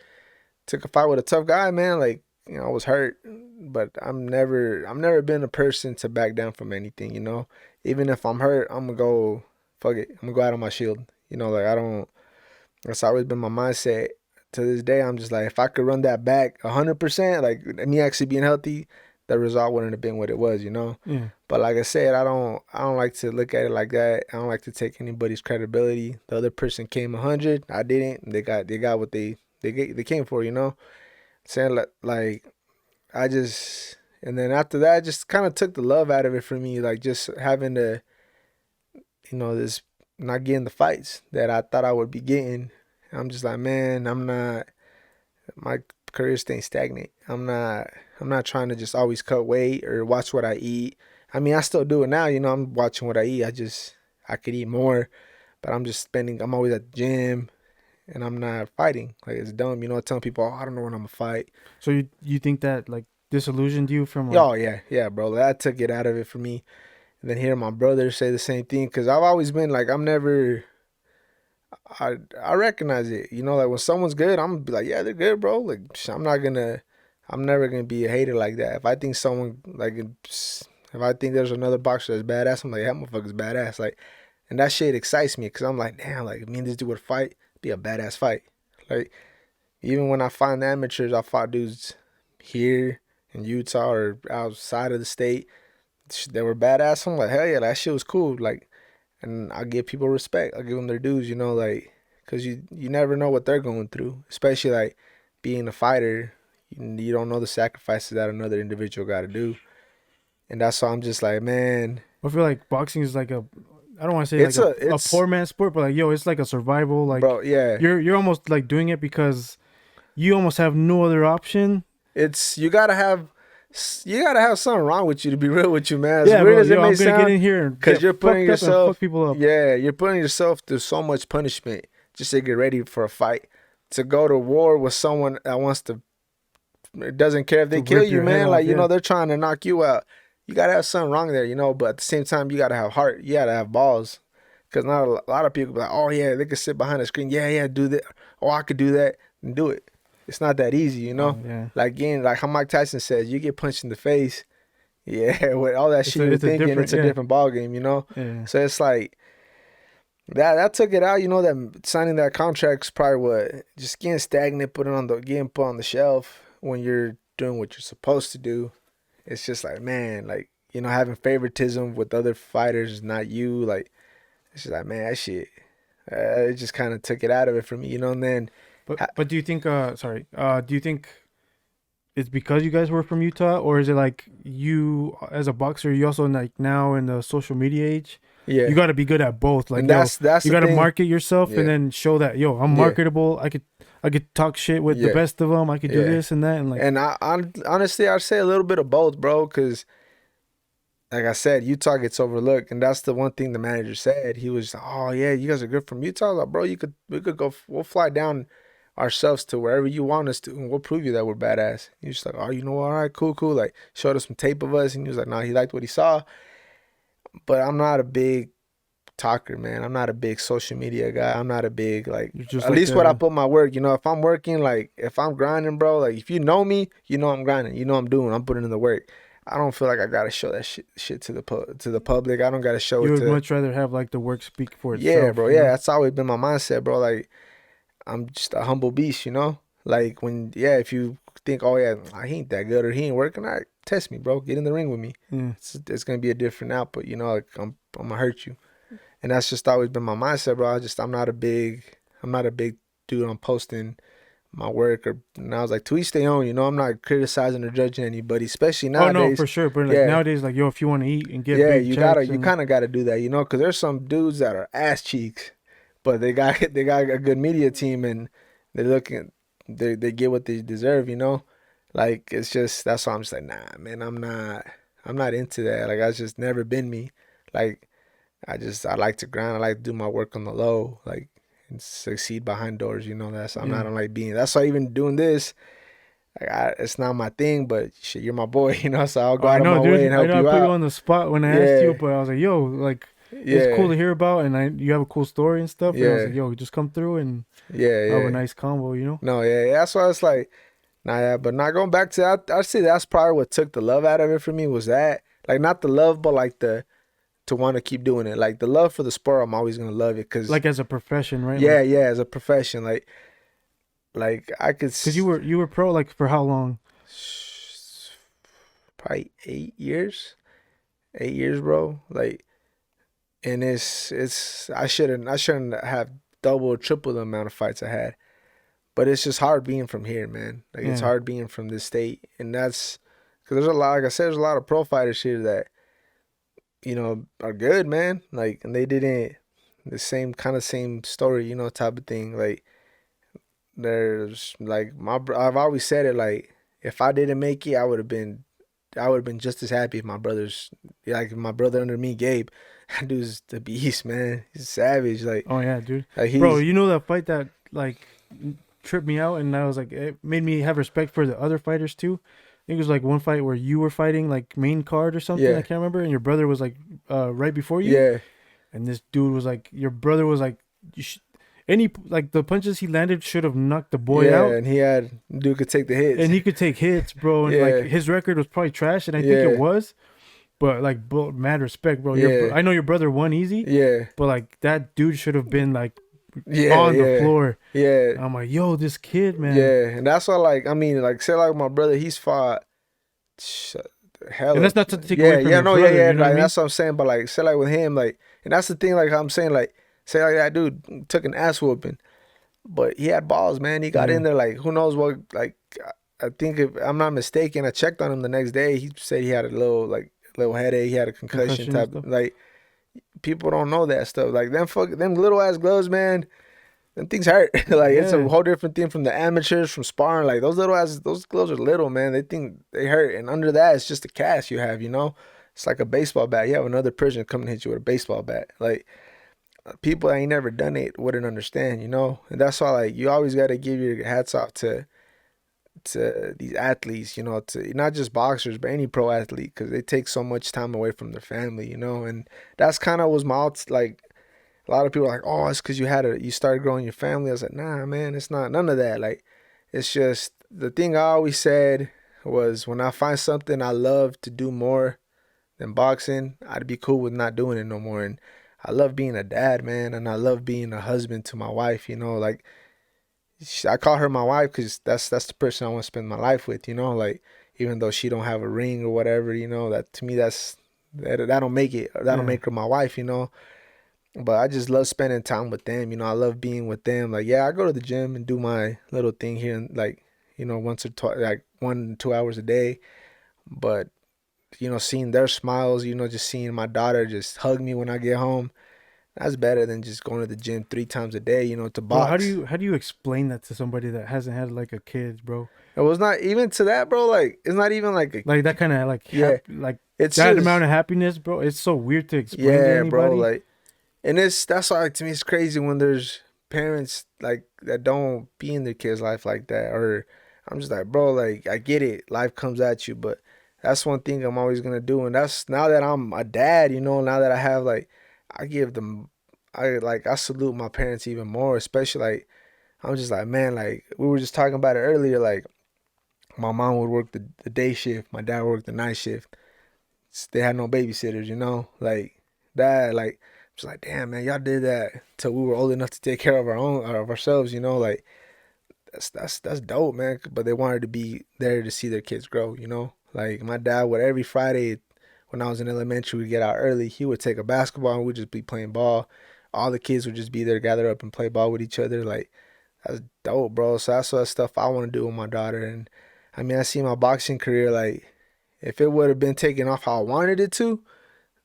Took a fight with a tough guy, man. Like, you know, I was hurt, but I've never been a person to back down from anything. You know, even if I'm hurt, I'm gonna go, fuck it, I'm gonna go out on my shield. You know, like I don't. That's always been my mindset. To this day, I'm just like, if I could run that back 100%, like me actually being healthy, the result wouldn't have been what it was. You know. Yeah. But like I said, I don't like to look at it like that. I don't like to take anybody's credibility. The other person came 100, I didn't. They got what they came for, you know. Saying like I just and then after that, I just kind of took the love out of it for me, like just having to, you know, this not getting the fights that I thought I would be getting. I'm just like, man, I'm not. My career staying stagnant. I'm not trying to just always cut weight or watch what I eat. I mean, I still do it now, you know, I'm watching what I eat. I could eat more, but I'm always at the gym and I'm not fighting. Like it's dumb, you know, telling people, oh, I don't know when I'm gonna fight. So you think that like disillusioned you from like Oh yeah, yeah, bro. That took it out of it for me. And then hearing my brother say the same thing, cause I've always been like, I recognize it. You know, like when someone's good, I'm gonna be like, yeah, they're good, bro. Like I'm never gonna be a hater like that. If I think someone like, if I think there's another boxer that's badass, I'm like, that motherfucker's badass. Like, and that shit excites me because I'm like, damn, like me and this dude would fight, be a badass fight. Like even when I find amateurs, I fought dudes here in Utah or outside of the state. They were badass. I'm like, hell yeah, that shit was cool. Like and I give people respect. I give them their dues, you know, like, cause you never know what they're going through, especially like being a fighter. You don't know the sacrifices that another individual got to do, and that's why I'm just like, man, I feel like boxing is like a I don't want to say like it's a a it's poor man's sport, but like yo, it's like a survival. Like bro, yeah, you're almost like doing it because you almost have no other option. it's you gotta have something wrong with you to be real with you, man. As Yeah, weird bro. as it Yo, may I'm gonna get sound, in here and cause get you're putting fucked up and fuck yourself, people up. yeah, you're putting yourself through so much punishment just to get ready for a fight, to go to war with someone that wants to doesn't care if To they kill rip you, your head man. off. Like, you Yeah, know, they're trying to knock you out. You gotta have something wrong there, you know. But at the same time, you gotta have heart. You gotta have balls. Cause not a lot of people be like, oh yeah, they could sit behind a screen. Yeah, yeah, do that. Oh, I could do that and do it. It's not that easy, you know. yeah. Like again, like how Mike Tyson says, you get punched in the face. Yeah, with all that shit you're It's a thinking, different it's a yeah different ball game, you know. yeah. So it's like that took it out, you know. That signing that contract's probably what just getting stagnant, getting put on the shelf when you're doing what you're supposed to do. It's just like, man, like, you know, having favoritism with other fighters, not you. Like, it's just like, man, that shit, it just kind of took it out of it for me, you know. And then, But do you think sorry do you think it's because you guys were from Utah, or is it like you as a boxer, you also like now in the social media age, yeah, you got to be good at both. Like and yo, that's you the got to thing. market yourself and Yeah, then show that yo, I'm yeah, marketable. I could talk shit with the yeah, best of them. I could do yeah. this and that and like And honestly, I'd say a little bit of both, bro, because like I said, Utah gets overlooked, and that's the one thing the manager said. He was, oh yeah, you guys are good from Utah. I was like, bro, we could go, we'll fly down ourselves to wherever you want us to, and we'll prove you that we're badass. He was just like, oh, you know what? All right, cool, cool. Like showed us some tape of us, and he was like, nah, he liked what he saw. But I'm not a big talker, man. I'm not a big social media guy. I'm not a big like. You're just At like least what I the put my work. You know, if I'm working, like if I'm grinding, bro. Like if you know me, you know I'm grinding. You know I'm doing. I'm putting in the work. I don't feel like I gotta show that shit to the public. I don't gotta show you it would to. much rather have like the work speak for Yeah, itself, bro. you Yeah, know? that's always been my mindset, bro. Like I'm just a humble beast, you know. Like when, yeah, if you think, oh yeah, he ain't that good or he ain't working, all right, test me, bro. Get in the ring with me. Yeah. It's gonna be a different output, you know. Like I'm gonna hurt you. And that's just always been my mindset, bro. I'm not a big dude on posting my work or. And I was like, to each their own, you know. I'm not criticizing or judging anybody, especially Oh no, nowadays. for sure. But like Yeah, nowadays, like yo, if you want to eat and get yeah, big checks you and kind of gotta do that, you know, because there's some dudes that are ass cheeks, but they got a good media team and they're looking, they get what they deserve, you know. Like it's just that's why I'm just like, nah, man, I'm not into that. Like that's just never been me. Like I like to grind. I like to do my work on the low, like and succeed behind doors. You know, that's I'm not yeah. on like being. That's why even doing this, like it's not my thing. But shit, you're my boy. You know, so I'll Oh, go I out of know, my way dude. and I help know I you put you out. on the spot when I asked you, Yeah, but I was like, yo, like it's cool yeah, to hear about, and you have a cool story and stuff. And I was like, yeah, yo, just come through and yeah, have a yeah. nice combo, you know? No, yeah, yeah. That's why it's like, nah, yeah. But not going back to that. I say that's probably what took the love out of it for me was that, like, not the love, but like the to want to keep doing it. Like the love for the sport, I'm always gonna love it because, Like as a profession, right? yeah, Like, yeah. As a profession, like I could. cause you were pro like for how long? Probably 8 years, 8 years, bro. Like, and I shouldn't have double or triple the amount of fights I had. But it's just hard being from here, man. Like it's Yeah. hard being from this state, and that's because there's a lot. Like I said, there's a lot of pro fighters here that are good, man. Like, and they didn't the same story, type of thing. Like there's like I've always said it. Like if I didn't make it, I would have been just as happy if my brothers, like my brother under me, Gabe, that dude's the beast, man. He's savage. Oh yeah, dude. Like Bro, he's you know that fight that like tripped me out, and I was like, it made me have respect for the other fighters too. I think it was like one fight where you were fighting like main card or something. I yeah, can't remember, and your brother was like right before you, yeah, and this dude was like, your brother was like, any like the punches he landed should have knocked the boy yeah. out, And dude could take the hits. and he could take hits, bro. And like Yeah, his record was probably trash, and I think it yeah, was. But like, bro, mad respect, bro. yeah, I know your brother won easy, yeah, but like that dude should have been like yeah, on the yeah, floor. yeah, I'm like, yo, this kid, man. yeah. And that's why, like, I mean, like, say like my brother, he's fought sh- And hella. that's not to take Yeah, away from yeah, your no, yeah, brother, yeah. you know what I Like mean? that's what I'm saying. But like, say like with him, like, and that's the thing. Like I'm saying, like, say like that dude took an ass whooping. But he had balls, man. He got Yeah, in there like who knows what. Like I think if I'm not mistaken, I checked on him the next day. He said he had a little headache. He had a concussion concussion and type. stuff. Like people don't know that stuff. Like them little ass gloves, man. Them things hurt. Like it's a Yeah, whole different thing from the amateurs from sparring. Like those gloves are little, man. They think they hurt, and under that it's just a cast you have. It's like a baseball bat. You have another person come and hit you with a baseball bat. Like people that ain't never done it wouldn't understand, and that's why like you always got to give your hats off to these athletes, to not just boxers but any pro athlete because they take so much time away from their family, and that's kind of was like a lot of people are like, oh, it's because you started growing your family. I was like, nah, man, it's not none of that. Like it's just the thing I always said was when I find something I love to do more than boxing, I'd be cool with not doing it no more. And I love being a dad, man, and I love being a husband to my wife. Like I call her my wife because that's the person I want to spend my life with. Like even though she don't have a ring or whatever, that to me that don't make it. That don't yeah. make her my wife. But I just love spending time with them. I love being with them. Like yeah, I go to the gym and do my little thing here, and like once or twice, like 1 2 hours a day. But seeing their smiles, just seeing my daughter just hug me when I get home, that's better than just going to the gym 3 times a day, to Bro, box. how do you explain that to somebody that hasn't had like a kid, bro? It was not even to that, bro. Like, it's not even like Like that kind of like yeah, like It's That amount just of happiness, bro. It's so weird to explain to yeah, bro. anybody. Like, and that's why to me it's crazy when there's parents like that don't be in their kids' life like that. Or I'm just like, bro, like I get it, life comes at you, but that's one thing I'm always gonna do. And that's now that I'm a dad, now that I have like, I give them, I salute my parents even more, especially like I'm just like, man, like we were just talking about it earlier, like my mom would work the day shift, my dad worked the night shift. They had no babysitters, like that. Like, just like, damn, man, y'all did that till we were old enough to take care of ourselves, like that's dope, man. But they wanted to be there to see their kids grow, Like my dad would every Friday when I was in elementary, we'd get out early. He would take a basketball and we'd just be playing ball. All the kids would just be there, gather up and play ball with each other. Like that's dope, bro. So that's what stuff I want to do with my daughter. And I mean, I see my boxing career like if it would have been taken off how I wanted it to,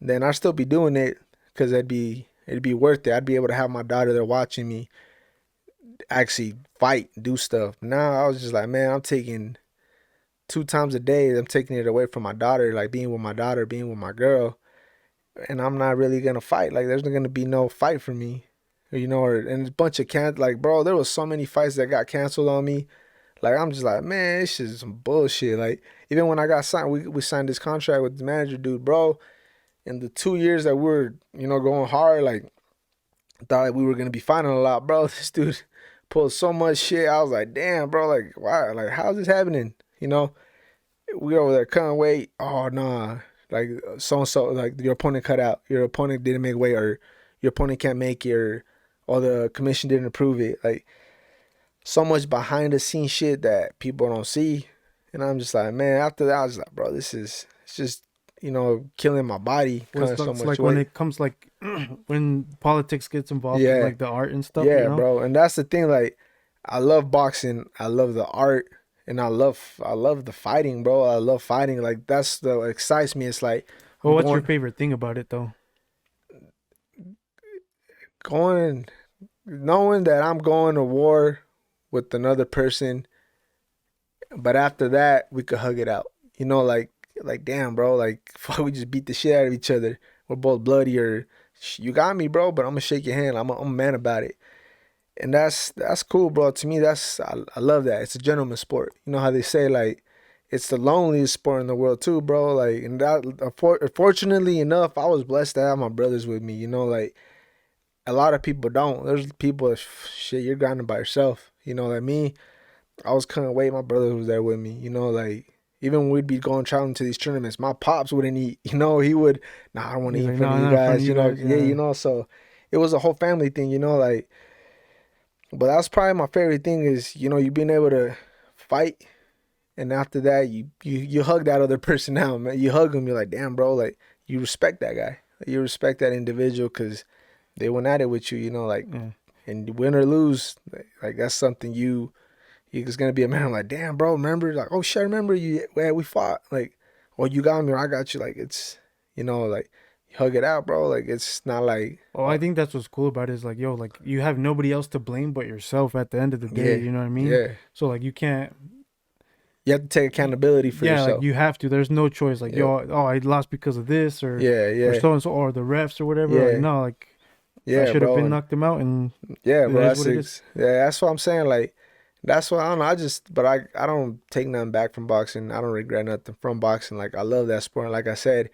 then I'd still be doing it because it'd be worth it. I'd be able to have my daughter there watching me actually fight, do stuff. Now I was just like, man, I'm taking 2 times a day. I'm taking it away from my daughter, like being with my daughter, being with my girl, and I'm not really gonna fight. Like there's not gonna be no fight for me, and a bunch of like, bro, there was so many fights that got canceled on me. Like I'm just like, man, this is some bullshit. Like even when I got signed, we signed this contract with the manager dude, bro. In the 2 years that we were, going hard, like thought like we were gonna be fighting a lot, bro. This dude pulled so much shit. I was like, damn, bro, like why? Like how's this happening? We over there cutting weight. Oh nah, like so and so, like your opponent cut out. Your opponent didn't make weight, or your opponent can't make it, or the commission didn't approve it. Like so much behind the scenes shit that people don't see. And I'm just like, man, after that, I was like, bro, it's just, killing my body, cutting Was so it's much like when weight. it comes like when politics gets involved with Yeah, like the art and stuff, you yeah, know? bro. And that's the thing, like, I love boxing, I love the art, and I love the fighting, bro. I love fighting. Like that's the excites me. It's like Well, I'm what's your going favorite thing about it though? going knowing that I'm going to war with another person, but after that we could hug it out. Like damn, bro, like fuck, we just beat the shit out of each other. We're both bloody, or you got me, bro, but I'm gonna shake your hand. I'm a man about it, and that's cool, bro. To me, I love that. It's a gentleman sport. You know how they say like it's the loneliest sport in the world too, bro. Like, and fortunately enough, I was blessed to have my brothers with me. Like a lot of people don't. There's people that shit, you're grinding by yourself. Like me, I was cutting weight. My brother was there with me. Like even when we'd be going traveling to these tournaments, my pops wouldn't eat. He would, nah, I don't want to He's eat in like, front no, of you not in front of guys. you guys. Yeah, Yeah. so it was a whole family thing. Like, but that's probably my favorite thing is you being able to fight, and after that you hug that other person out, man. You hug them. You're like, damn, bro, like you respect that guy. You respect that individual because they went at it with you. Like, Yeah. and win or lose, like that's something you just gonna be a man. I'm like, damn, bro, remember? Like, oh shit, I remember you? Yeah, we fought. Like, or you got me, or I got you. Like, it's like you hug it out, bro. Like, it's not like, Well, I think that's what's cool about it is like, yo, like you have nobody else to blame but yourself at the end of the day, yeah, you know what I mean? yeah. So like you can't You have to take accountability for yeah, like yourself. you have to. There's no choice. Like, Yep. yo, oh, I lost because of this Yeah, or yeah, so and so or the refs or whatever. Like, yeah, no, like I yeah, should have bro. been And knocked him out and yeah, it bro. is what it is. That's what I'm saying. Like, that's what I don't know. But I don't take nothing back from boxing. I don't regret nothing from boxing. Like, I love that sport. And like I said,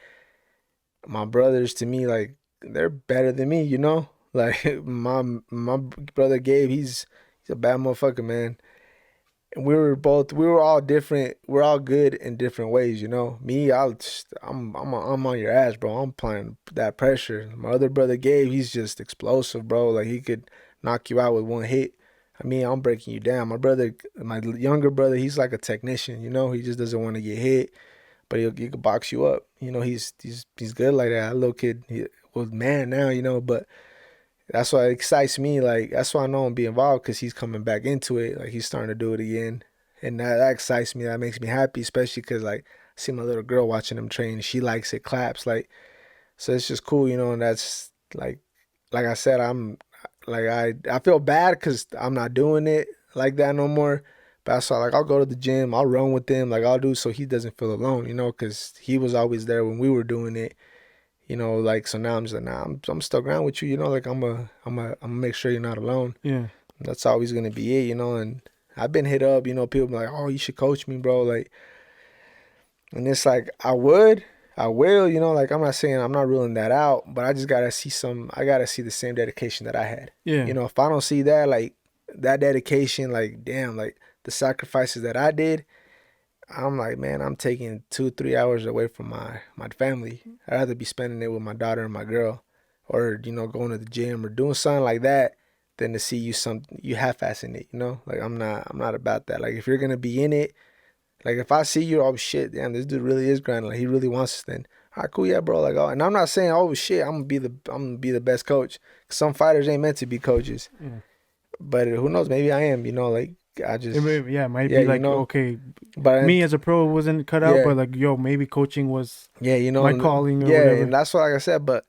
my brothers to me, like, they're better than me. Like my brother Gabe, he's a bad motherfucker, man. And we were all different. We're all good in different ways. Me, I'm on your ass, bro. I'm applying that pressure. My other brother Gabe, he's just explosive, bro. Like he could knock you out with one hit. I mean, I'm breaking you down. My younger brother, he's like a technician. He just doesn't want to get hit, but he could box you up. He's good like that. That little kid, he was man now. But that's why it excites me. Like that's why I know I'm be involved because he's coming back into it. Like he's starting to do it again, and that excites me. That makes me happy, especially because like I see my little girl watching him train. She likes it, claps like. So it's just cool, And that's like I said, I'm like I feel bad because I'm not doing it like that no more. But that's why, like, I'll go to the gym, I'll run with him, like, I'll do so he doesn't feel alone, you know, because he was always there when we were doing it, you know, like, so now I'm just like, nah, I'm stuck around with you, you know, like, I'm gonna make sure you're not alone. Yeah. That's always gonna be it, you know, and I've been hit up, you know, people be like, oh, you should coach me, bro, like, and it's like, I will, you know, like, I'm not saying I'm not ruling that out, but I just gotta see I gotta see the same dedication that I had. Yeah. You know, if I don't see that, like, that dedication, like, damn, like, the sacrifices that I did, I'm like, man, I'm taking 2-3 hours away from my family. I'd rather be spending it with my daughter and my girl, or, you know, going to the gym or doing something like that, than to see you half-assing it, you know? Like, I'm not about that. Like, if you're gonna be in it, like, if I see you, oh shit, damn, this dude really is grinding. Like, he really wants us. Then, all right, cool, yeah, bro. Like, oh, and I'm not saying, oh shit, I'm gonna be the best coach. Some fighters ain't meant to be coaches, Yeah. but who knows? Maybe I am. You know, like, I just, It might yeah, be you like, know. okay, But me as a pro wasn't cut out, yeah, but like, yo, maybe coaching was yeah, you know, my calling or yeah, whatever. and that's what, like I said. But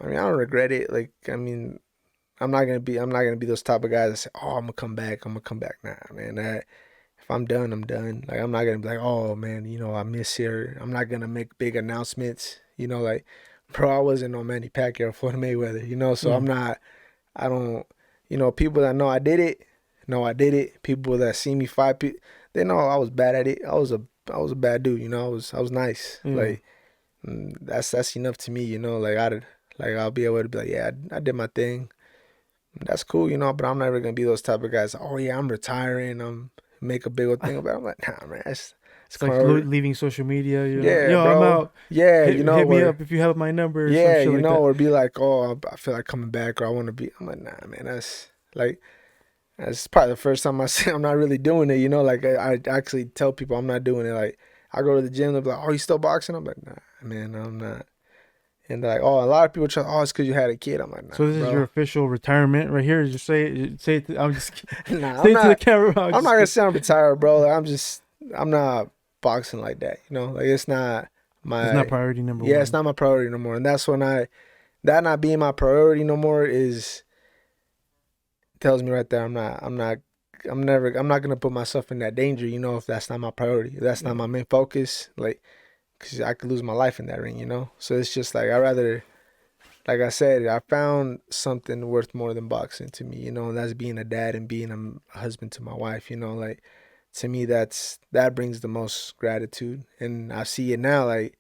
I mean, I don't regret it. Like, I mean, I'm not gonna be those type of guys that say, oh, I'm gonna come back. I'm gonna come back. Nah, man. If I'm done, I'm done. Like, I'm not gonna be like, oh man, you know, I miss here. I'm not gonna make big announcements. You know, like, bro, I wasn't no Manny Pacquiao or Floyd Mayweather. You know, so Yeah. I'm not. I don't. You know, people that know I did it, know I did it. People that see me fight, they know I was bad at it. I was a bad dude. You know, I was nice. Yeah. Like, that's enough to me. You know, like, I'll be able to be like, yeah, I did my thing. That's cool, you know, but I'm never gonna be those type of guys. Oh yeah, I'm retiring. I'm make a big old thing about it. I'm like, nah, man, it's It's like coming. leaving social media. You're like, Yeah, yo, I'm bro. out. Yeah, you know, Hit me or up if you have my number or some yeah, shit you like know, that. or be like, oh, I feel like coming back, or I want to be. I'm like, nah, man, that's like, that's probably the first time I say I'm not really doing it. You know, like, I actually tell people I'm not doing it. Like, I go to the gym, they're like, oh, you still boxing? I'm like, nah, man, I'm not. And they're like, oh, a lot of people try. Oh, it's because you had a kid. I'm like, nah, So this is your bro. official retirement right here. Just say it. I'm just Nah, say it to the camera. I'm I'm not just gonna kidding. say I'm retired, bro. Like, I'm not boxing like that. You know, like, it's not It's not my, priority number yeah, it's one. not my priority no more. And that's when that not being my priority no more is tells me right there I'm not gonna put myself in that danger. You know, if that's not my priority, if that's not Yeah. my main focus, like, cause I could lose my life in that ring. You know, so it's just like, I rather. Like I said, I found something worth more than boxing to me, you know, and that's being a dad and being a husband to my wife, you know, like, to me, that brings the most gratitude. And I see it now, like,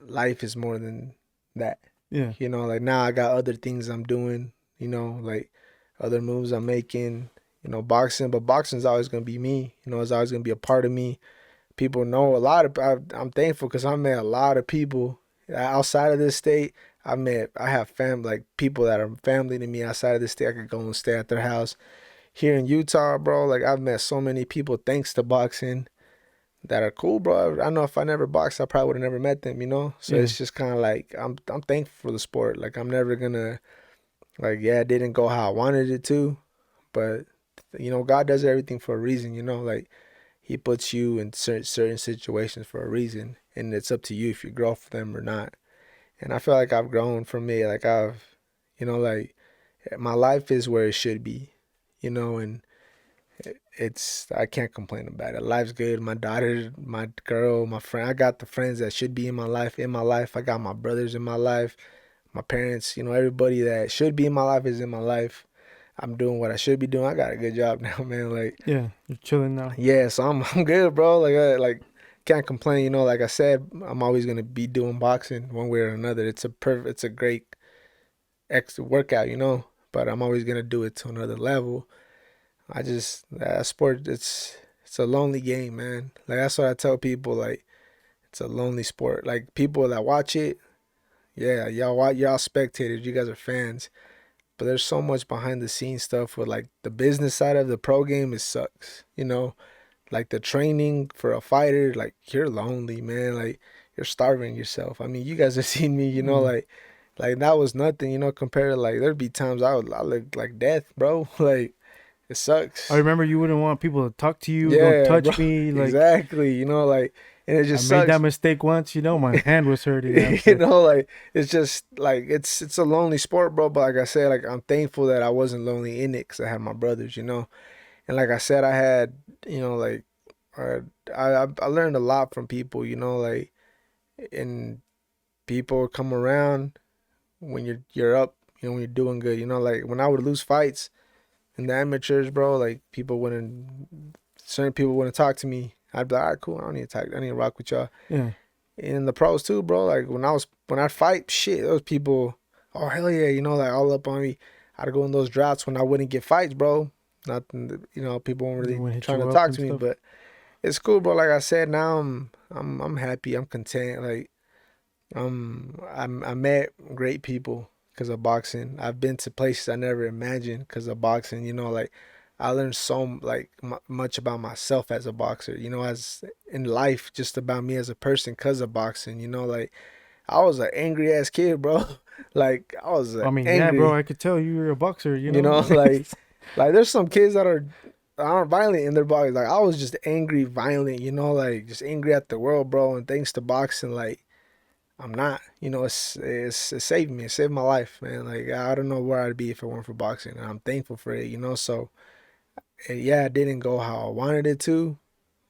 life is more than that. Yeah. You know, like, now I got other things I'm doing, you know, like, other moves I'm making, you know, boxing, but boxing's always going to be me, you know, it's always going to be a part of me. People know a lot of, I'm thankful because I met a lot of people outside of this state. I have family, like, people that are family to me outside of this state. I could go and stay at their house. Here in Utah, bro, like, I've met so many people thanks to boxing that are cool, bro. I know if I never boxed, I probably would have never met them, you know? So Yeah. it's just kind of like, I'm thankful for the sport. Like, I'm never gonna, like, yeah, it didn't go how I wanted it to, but, you know, God does everything for a reason, you know? Like, he puts you in certain situations for a reason, and it's up to you if you grow for them or not. And I feel like I've grown from it. Like, you know, like, my life is where it should be, you know, and I can't complain about it. Life's good. My daughter, my girl, my friend. I got the friends that should be in my life. In my life, I got my brothers in my life, my parents. You know, everybody that should be in my life is in my life. I'm doing what I should be doing. I got a good job now, man. Like, Yeah. You're chilling now. yeah, so I'm good, bro. Like, can't complain. You know, like I said, I'm always gonna be doing boxing one way or another. It's a great extra workout, you know. But I'm always gonna do it to another level. That sport, it's a lonely game, man. Like, that's what I tell people. Like, it's a lonely sport. Like, people that watch it, yeah, y'all spectators, you guys are fans. But there's so much behind the scenes stuff with, like, the business side of the pro game. It sucks, you know. Like, the training for a fighter, like, you're lonely, man. Like, you're starving yourself. I mean, you guys have seen me, you know, Yeah. like, that was nothing, you know, compared to, like, there'd be times I look like death, bro. Like, it I sucks. remember you wouldn't want people to talk to you. Don't Yeah, bro. touch me. Like, Exactly. You know, like, and it I just made that sucks. mistake once. My hand was hurting You after. know, like, it's just like, it's a lonely sport, bro. But like I said, like, I'm thankful that I wasn't lonely in it because I had my brothers, you know. And like I said, I had, like, uh, I learned a lot from people, like, and people come around when you're up, when you're doing good, like when I would lose fights in the amateurs, bro, like certain people wouldn't talk to me. I'd be like, all right, cool, I don't need to talk, I need to rock with y'all. Yeah. In the pros too, bro. Like when I fight, shit, those people, oh hell yeah, like all up on me. I'd go in those droughts when I wouldn't get fights, bro. Nothing, people weren't They really want to hit trying you to up talk and to me, stuff. but it's cool, bro. Like I said, now I'm happy, I'm content. Like I met great people because of boxing. I've been to places I never imagined because of boxing. Like I learned so like much about myself as a boxer. As in life, just about me as a person because of boxing. Like I was an angry ass kid, bro. Like I was I mean, yeah, bro, angry. I could tell you're a boxer, you know? Like there's some kids that aren't violent in their bodies. Like I was just angry, violent. Like just angry at the world, bro. And thanks to boxing, like I'm not. It saved me. It saved my life, man. Like I don't know where I'd be if it weren't for boxing, and I'm thankful for it. So yeah, it didn't go how I wanted it to,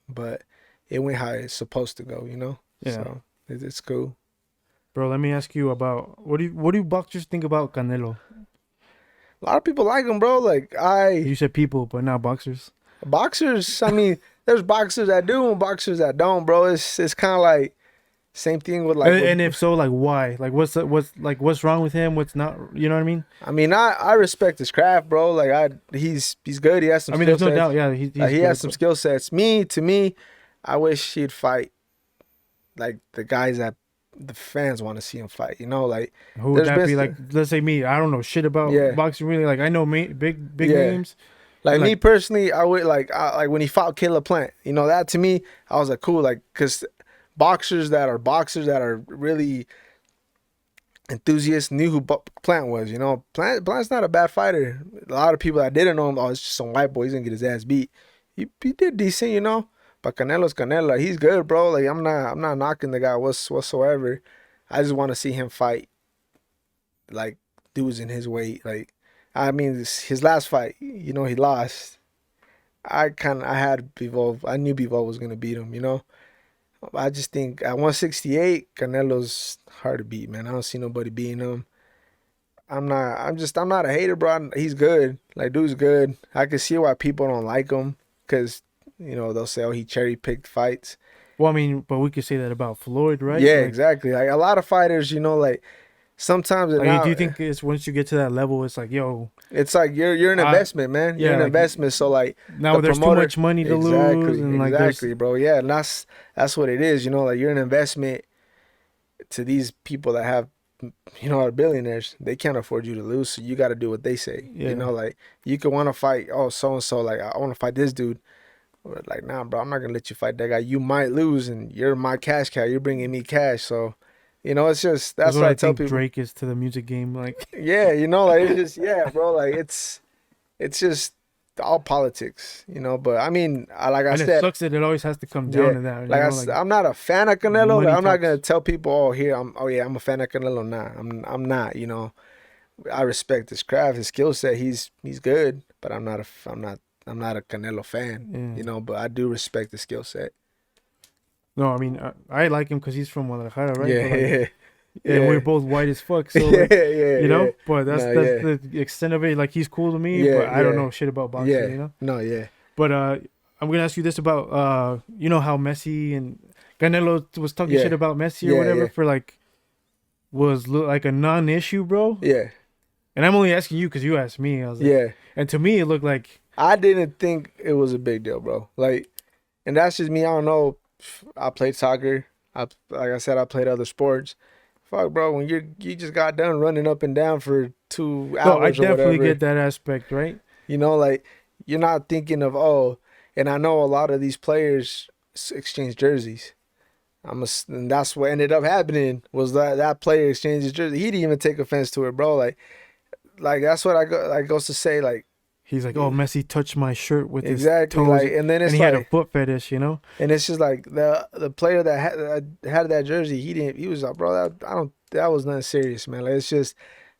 but it went how it's supposed to go. Yeah. So it's cool. Bro, let me ask you about what do boxers think about Canelo? A lot of people like him, bro. Like You said people, but not boxers. boxers. I mean, there's boxers that do and boxers that don't, bro. It's kind of like same thing with like And with. if so, like why? Like what's wrong with him? What's not? You know what I mean? I mean, I respect his craft, bro. Like he's good. He has some I mean, skill there's no sets. doubt. Yeah, he's He has good, some but skill sets. To me, I wish he'd fight like the guys that the fans want to see him fight. Like who would there's that been be? Like, let's say me. I don't know shit about yeah, boxing really. Like, I know big yeah. names, Like and me like, personally, I would like when he fought Caleb Plant. That to me, I was like cool, like because boxers that are really enthusiasts knew who Plant was. Plant's not a bad fighter. A lot of people that didn't know him, oh, it's just some white boy. He's gonna get his ass beat. He did decent. But Canelo's Canelo. Like, he's good, bro. Like I'm not knocking the guy whatsoever. I just want to see him fight like dudes in his weight. Like, I mean, his last fight, he lost. I had Bivol. I knew Bivol was gonna beat him. I just think at 168, Canelo's hard to beat, man. I don't see nobody beating him. I'm not a hater, bro. He's good. Like, dude's good. I can see why people don't like him because, they'll say, oh, he cherry picked fights. well, I mean, but we could say that about Floyd, right? Yeah, Like, exactly. Like a lot of fighters, like sometimes they're do not. you think it's once you get to that level, it's like, yo, It's like you're an I investment, man. You're yeah, an like investment. So like now the there's too promoter, much money to lose, exactly, and like there's exactly, bro. Yeah, and that's what it is. Like you're an investment to these people that have, are billionaires. They can't afford you to lose, so you got to do what they say. yeah. Like you could want to fight, oh, so and so, like I want to fight this dude. But like, nah, bro, I'm not gonna let you fight that guy. You might lose, and you're my cash cow. You're bringing me cash, so it's just That's that's what what I I tell think people. Drake is to the music game. Like, Yeah, like it's just yeah, bro. Like it's just all politics. But I mean, like I and it said, sucks that it always has to come down yeah, to that. like Like I'm not a fan of Canelo. But money I'm not gonna talks. tell people, oh, here, oh yeah, I'm a fan of Canelo. Nah, I'm not. I respect his craft, his skill set. He's good, but I'm not a Canelo fan. Yeah. But I do respect the skill set. No, I mean I like him because he's from Guadalajara, right? Yeah, But like, yeah, and we're yeah, both white as fuck, so yeah, like, yeah, yeah. But No, that's yeah, the extent of it. Like, he's cool to me, yeah, but I don't yeah, know shit about boxing, yeah. No, yeah, But I'm gonna ask you this about how Messi and Canelo was talking shit yeah, about Messi or yeah, whatever yeah, for like like a non-issue, bro. yeah, And I'm only asking you because you asked me. I was like, yeah. and to me it looked like I didn't think it was a big deal, bro. Like, and that's just me. I don't know. I played soccer. Like I said, I played other sports. Fuck, bro. When you just got done running up and down for two no, I hours or definitely whatever, get that aspect, right? like you're not thinking of, oh. And I know a lot of these players exchange jerseys. And that's what ended up happening was that player exchanged his jersey. He didn't even take offense to it, bro. Like that's what I goes to say. Like, He's like, oh, Messi touched my shirt with his exactly. toes, Like, and then and it's he had a like. foot fetish, And it's just like the player that had that jersey, he didn't. He was like, bro, that was nothing serious, man. Like, it's just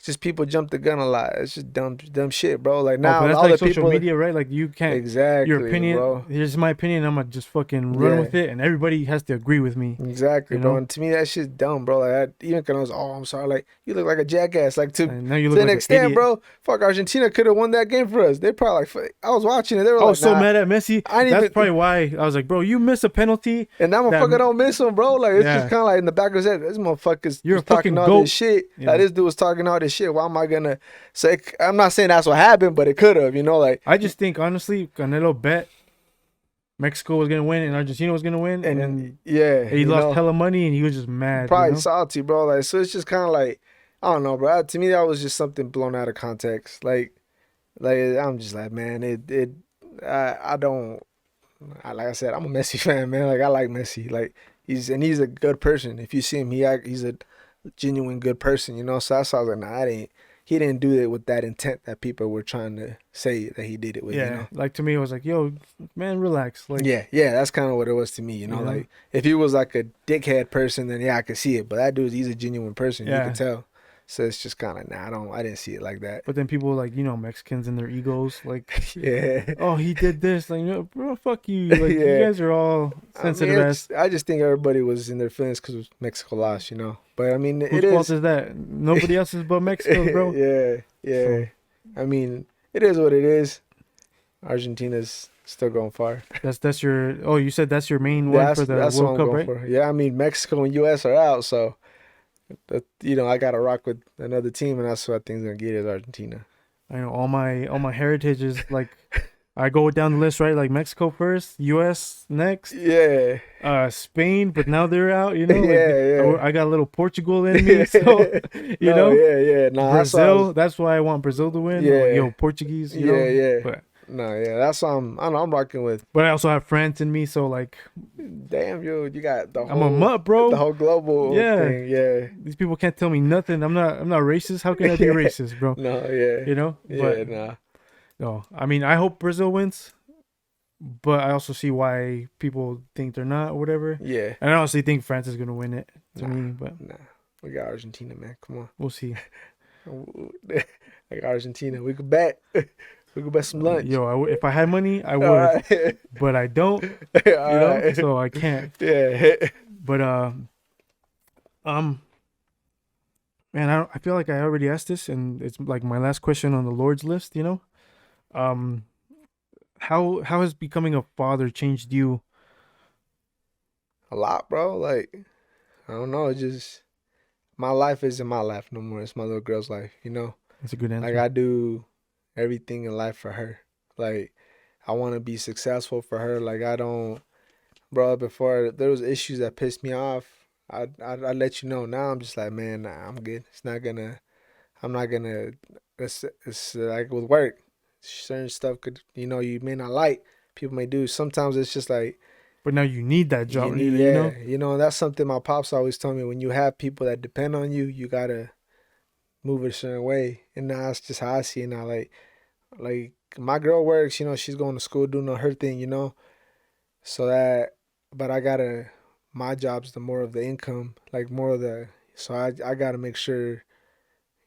just people jump the gun a lot. It's just dumb shit, bro. Like Oh, but now, that's all like the social people, media, right? Like you can't. Your exactly, opinion. bro. Here's my opinion. I'm gonna just fucking run Yeah. with it, and everybody has to agree with me. Exactly, You bro. know. And to me, that shit's dumb, bro. Like, even when I was, oh, I'm sorry, like, you look like a jackass. Like, And now you look to an like an extent, idiot. bro. Fuck, Argentina could have won that game for us. They probably, I was watching it. They were I like, was so nah, mad at Messi. I That's didn't probably even. why I was like, bro, you miss a penalty. And that That motherfucker don't miss him, bro. Like, it's just yeah, kind of like in the back of his head, this motherfucker you're a was talking fucking all this goat. shit. Like, Yeah. this dude was talking all this shit. Why am I gonna say? I'm not saying that's what happened, but it could have, like, I just think honestly, Canelo bet Mexico was gonna win and Argentina was gonna win, and and yeah, he lost hella money and he was just mad. probably salty, bro. Like, so it's just kind of like, I don't know, bro. To me, that was just something blown out of context. Like I'm just like, man, I don't like I said, I'm a Messi fan, man. Like I like Messi. Like he's a good person. If you see him, he's a genuine good person, So that's why I was like, nah, he didn't do it with that intent that people were trying to say that he did it with. Yeah, like to me, it was like, yo, man, relax. Like, Yeah, that's kind of what it was to me. Like if he was like a dickhead person, then yeah, I could see it. But that dude, he's a genuine person. You can yeah. tell. So it's just kind of nah, I didn't see it like that. But then people like, Mexicans and their egos, like, Yeah. oh, he did this, like, bro, fuck you, like, you Yeah. guys are all I sensitive mean, ass. I just think everybody was in their feelings because Mexico lost. But I mean, Whose it fault is. is that? Nobody else's but Mexico's, bro. Yeah. So I mean, it is what it is. Argentina's still going far. that's your. Oh, you said that's your main one That's for the that's what World I'm Cup, going right? for. Yeah, I mean, Mexico and U.S. are out, so I got to rock with another team, and that's what I think is gonna get is Argentina. I know all my heritage is like, I go down the list, right? Like Mexico first, U.S. next, Yeah. Spain, but now they're out. Like Yeah. I got a little Portugal in me, so you No, know. yeah. Nah, that's what I was. Brazil. That's why I want Brazil to win. I'm like, Yeah. yo, Portuguese, Yeah. But No, yeah, that's what I know, I'm rocking with. I also have France in me, so like, Damn, yo, you got I'm a mutt, bro. the whole global Yeah, thing. Yeah. these people can't tell me nothing. I'm not racist. How can I be racist, bro? No, yeah. But Yeah, nah. no, I mean, I hope Brazil wins, but I also see why people think they're not or whatever. Yeah. And I honestly think France is gonna win it to Nah. me, but Nah. We got Argentina, man. Come we'll see. on. Like Argentina. We could bet. We could bet some lunch. Yo, if I had money, I All would, right. but I don't, All right. so I can't. Yeah. But um, man, I feel like I already asked this, and it's like my last question on the Lord's list. Um, how has becoming a father changed you? A lot, bro. Like, I don't know. It's just my life isn't my life no more. It's my little girl's life. That's a good Like, answer. I do everything in life for her. Like, I want to be successful for her. Like, I don't, bro, before there was issues that pissed me off, I let you know. Now I'm just like, man, nah, I'm good. I'm not gonna, it's like with work. Certain stuff you may not like, people may do. Sometimes it's just like, But now you need that you job, need, yeah, that's something my pops always told me. When you have people that depend on you, you gotta move a certain way. And now that's just how I see it now. Like my girl works, she's going to school doing her thing. So that, but my job's the more of the income, like more of the, so I gotta make sure,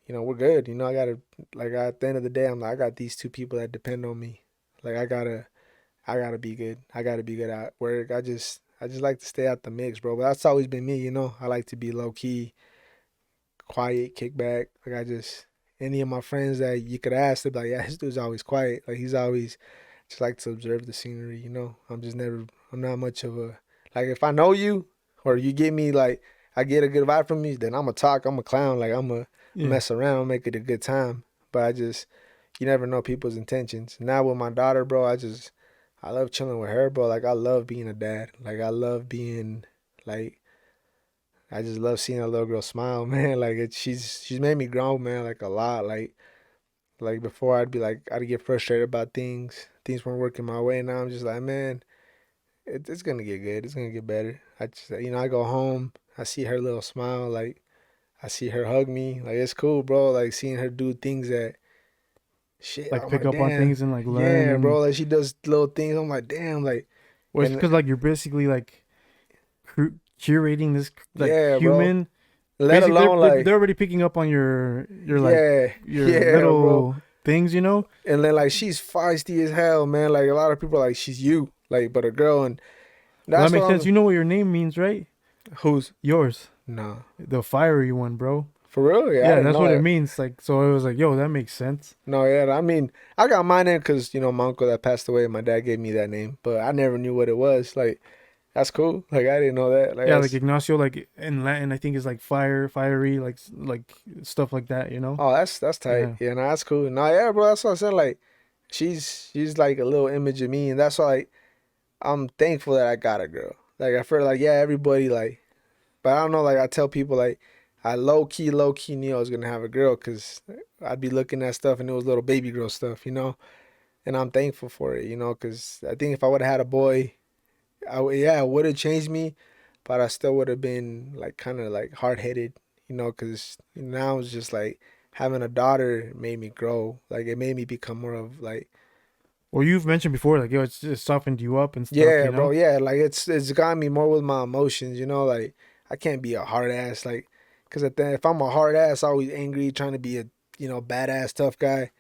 we're good. I gotta, like at the end of the day, I'm like, I got these two people that depend on me. Like I gotta be good. I gotta be good at work. I just like to stay out the mix, bro. But that's always been me. I like to be low key, quiet, kick back. Like any of my friends that you could ask, they'd be like, yeah, this dude's always quiet. Like he's always just like to observe the scenery. I'm not much of a, like if I know you or you get me like, I get a good vibe from you, then I'm a talk, I'm a clown, like I'm a Yeah. mess around, I'll make it a good time. But you never know people's intentions. Now with my daughter, bro, I love chilling with her, bro. Like I love being a dad. Like I love being like I just love seeing a little girl smile, man. Like she's made me grow, man, like a lot. Like before I'd get frustrated about things. Things weren't working my way. Now I'm just like, man, it's gonna get good. It's gonna get better. I go home, I see her little smile, like I see her hug me. Like it's cool, bro. Like seeing her do things that shit, Like I'm pick like, up on damn. things and like learn Yeah, and bro. Like she does little things. I'm like, damn, like well, it's and because like you're basically like curating this like yeah, bro. human Let Basically, alone like, they're already picking up on your like yeah, your yeah, bro. little things, you know. And then like she's feisty as hell, man. Like a lot of people are like she's you, like but a girl, and Well, that that's what makes sense. I'm. You know what your name means, right? Who's Yours, no the fiery one, bro. for real? Yeah, I Yeah, didn't that's know what it that. means. Like, so I was like, yo, that makes sense. No, yeah, I mean I got mine in because my uncle that passed away, my dad gave me that name, but I never knew what it was. Like that's cool. Like I didn't know that. Like Yeah, like that's Ignacio, like in Latin, I think is like fire, fiery, like stuff like that, you know. oh that's tight. Yeah. Yeah, no, that's cool. No, yeah, bro. That's what I said. Like she's like a little image of me, and that's why like, I'm thankful that I got a girl. Like I feel like yeah, everybody like. But I don't know, like I tell people like I low key knew I was gonna have a girl because I'd be looking at stuff and it was little baby girl stuff. And I'm thankful for it, because I think if I would have had a boy, yeah, it would have changed me, but I still would have been like kind of like hard headed, because now it's just like having a daughter made me grow, like it made me become more of like Well, you've mentioned before, like, yo, it's just softened you up and stuff, yeah, you bro. know? Yeah, like it's got me more with my emotions. Like I can't be a hard ass, like, cause if I'm a hard ass, always angry, trying to be a badass tough guy.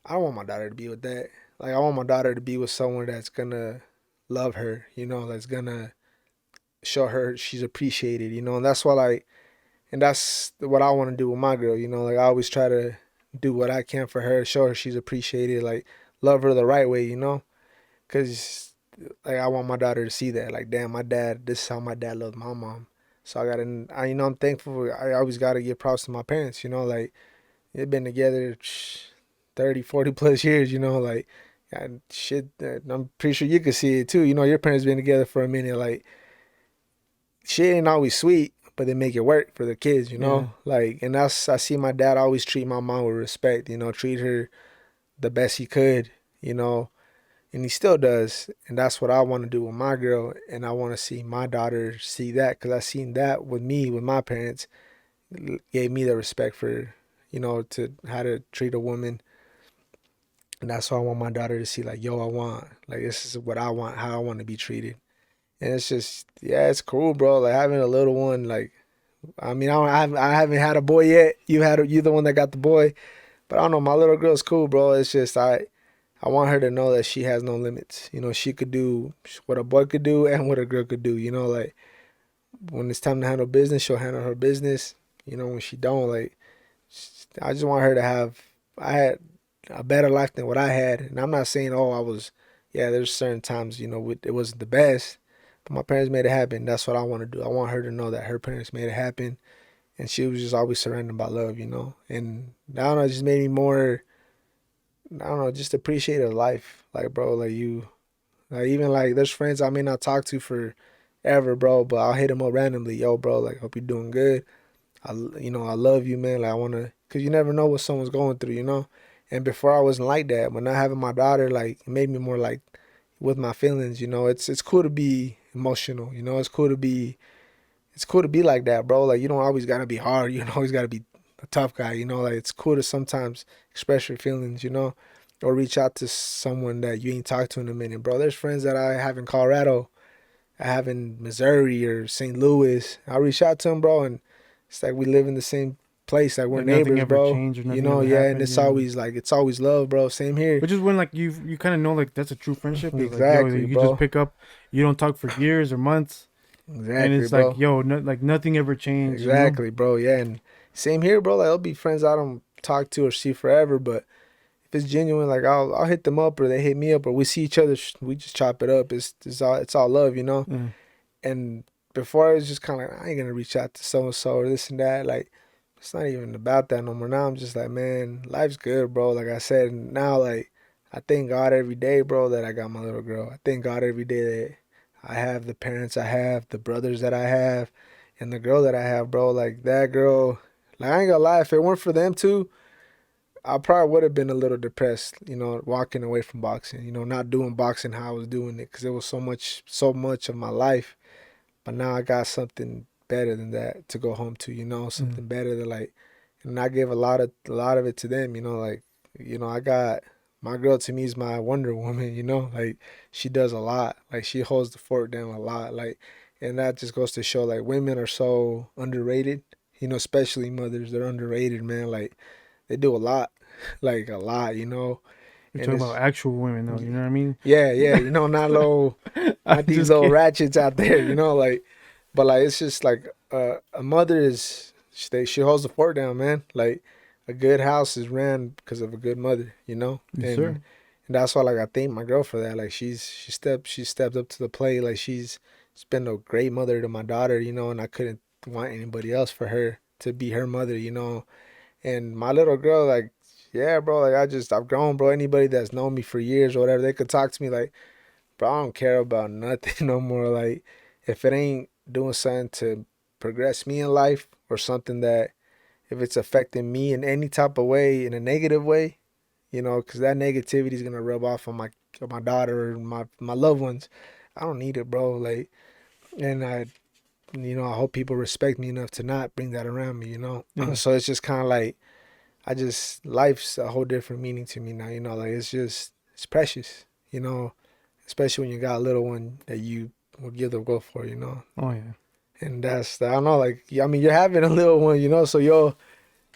I don't want my daughter to be with that. Like I want my daughter to be with someone that's gonna love her. That's gonna show her she's appreciated. And that's why and that's what I want to do with my girl. Like I always try to do what I can for her, show her she's appreciated, like love her the right way. Cause like I want my daughter to see that. Like, damn, my dad. This is how my dad loved my mom. So I gotta, I'm thankful. I always gotta give props to my parents. Like they've been together 30, 40 plus years. Like and shit. I'm pretty sure you could see it too. Your parents been together for a minute. Like shit ain't always sweet, but they make it work for the kids. Yeah. Like, and I see my dad always treat my mom with respect. Treat her the best he could. You know, and he still does, and that's what I want to do with my girl, and I want to see my daughter see that because I seen that with me with my parents. Gave me the respect for to how to treat a woman, and that's why I want my daughter to see, like, yo, I want, like, this is what I want, how I want to be treated. And it's just, yeah, it's cool, bro, like having a little one. Like, I mean, I haven't had a boy yet. You the one that got the boy, but I don't know, my little girl's cool, bro. It's just I want her to know that she has no limits. She could do what a boy could do and what a girl could do. Like when it's time to handle business, she'll handle her business. When she don't, like, I just want her to have. I had a better life than what I had, and I'm not saying, oh, I was. Yeah, there's certain times, it wasn't the best, but my parents made it happen. That's what I want to do. I want her to know that her parents made it happen, and she was just always surrounded by love. And I don't know, it just made me more. I don't know, just appreciate her life. Like, bro, like like even like there's friends I may not talk to forever, bro, but I'll hit them up randomly. Yo, bro, like hope you're doing good. I love you, man. Like I wanna, cause you never know what someone's going through. And before I wasn't like that, but now having my daughter, like it made me more like with my feelings. It's cool to be emotional. It's cool to be like that, bro. Like you don't always gotta be hard. You don't always gotta be a tough guy. Like it's cool to sometimes express your feelings. Or reach out to someone that you ain't talked to in a minute, bro. There's friends that I have in Colorado, I have in Missouri or St. Louis. I reach out to them, bro, and it's like we live in the same place, like we're Like nothing neighbors, ever bro. changed or nothing ever Yeah, and happened, it's you know. always like it's always love, bro. Same here. Which is when like you kind of know like that's a true friendship is like yo Exactly, you just bro. pick up, you don't talk for years or months, and Exactly, it's like bro. yo like nothing ever changed, you know. Exactly, bro. Yeah, and same here, bro. Like there'll be friends I don't talk to or see forever, but if it's genuine, like I'll hit them up or they hit me up or we see each other, we just chop it up. It's all love. Yeah. And before it was just kind of like I ain't gonna reach out to so and so or this and that. Like it's not even about that no more. Now I'm just like, man, life's good, bro. Like I said, and now like I thank God every day, bro, that I got my little girl. I thank God every day that I have the parents I have, the brothers that I have, and the girl that I have, bro. Like that girl, like I ain't gonna lie, if it weren't for them too, I probably would have been a little depressed, walking away from boxing, not doing boxing how I was doing it because it was so much of my life. But now I got something better than that to go home to, Mm. something better than like, and I gave a lot of it to them, like, I got my girl to me is my Wonder Woman, like she does a lot, like she holds the fort down a lot, like, and that just goes to show like women are so underrated, You know, especially mothers, they're underrated, man. Like they do a lot, like a lot, you know. You're And talking about it's actual women, though. You know what I mean? yeah, yeah, you know, not low, I'm not these just little kidding. ratchets out there, you know, like, but like it's just like a mother is she holds the fort down, man. Like a good house is ran because of a good mother, you know, Yes, sir. and that's why like I thank my girl for that. Like she stepped up to the plate. Like she's been a great mother to my daughter, you know, and I couldn't want anybody else for her to be her mother, you know. And my little girl, like, yeah, bro, like I've grown, bro. Anybody that's known me for years or whatever, they could talk to me like, bro, I don't care about nothing no more. Like, if it ain't doing something to progress me in life or something that if it's affecting me in any type of way, in a negative way, you know, because that negativity is gonna rub off on my daughter or my loved ones. I don't need it, bro. Like, and I hope people respect me enough to not bring that around me, you know. Yeah. So it's just kind of like life's a whole different meaning to me now, you know. Like it's precious, you know, especially when you got a little one that you will give the world for, you know. Oh yeah. And that's I don't know, like I mean, you're having a little one, you know, so you'll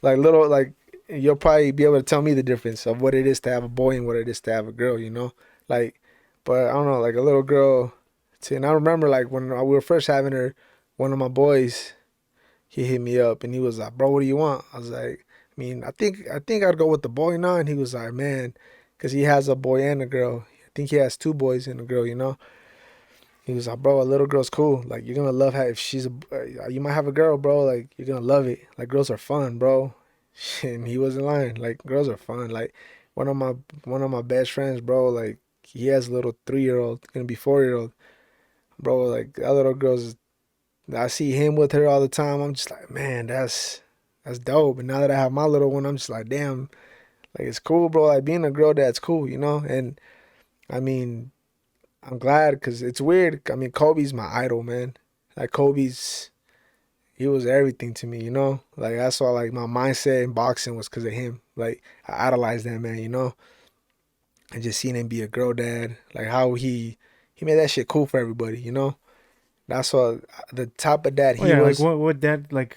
like little like you'll probably be able to tell me the difference of what it is to have a boy and what it is to have a girl, you know, like. But I don't know, like a little girl. And I remember like when we were first having her, one of my boys he hit me up and he was like, "Bro, what do you want?" I was like, "I mean, I think I'd go with the boy now." And he was like, "Man, because he has a boy and a girl. I think he has two boys and a girl, you know." He was like, "Bro, a little girl's cool. Like you're gonna love her if she's you might have a girl, bro. Like you're gonna love it. Like girls are fun, bro." And he wasn't lying. Like girls are fun. Like one of my one of my best friends, bro. Like he has a little 3 year old, gonna be 4 year old, bro. Like that little girl's. I see him with her all the time. I'm just like, man, that's dope. And now that I have my little one, I'm just like, damn, like it's cool, bro. Like being a girl dad's cool, you know. And I mean, I'm glad because it's weird. I mean, Kobe's my idol, man. Like he was everything to me, you know. Like that's why, like my mindset in boxing was because of him. Like I idolized that man, you know. And just seeing him be a girl dad, like how he made that shit cool for everybody, you know. That's what the type of dad Oh he yeah. Like was, what that like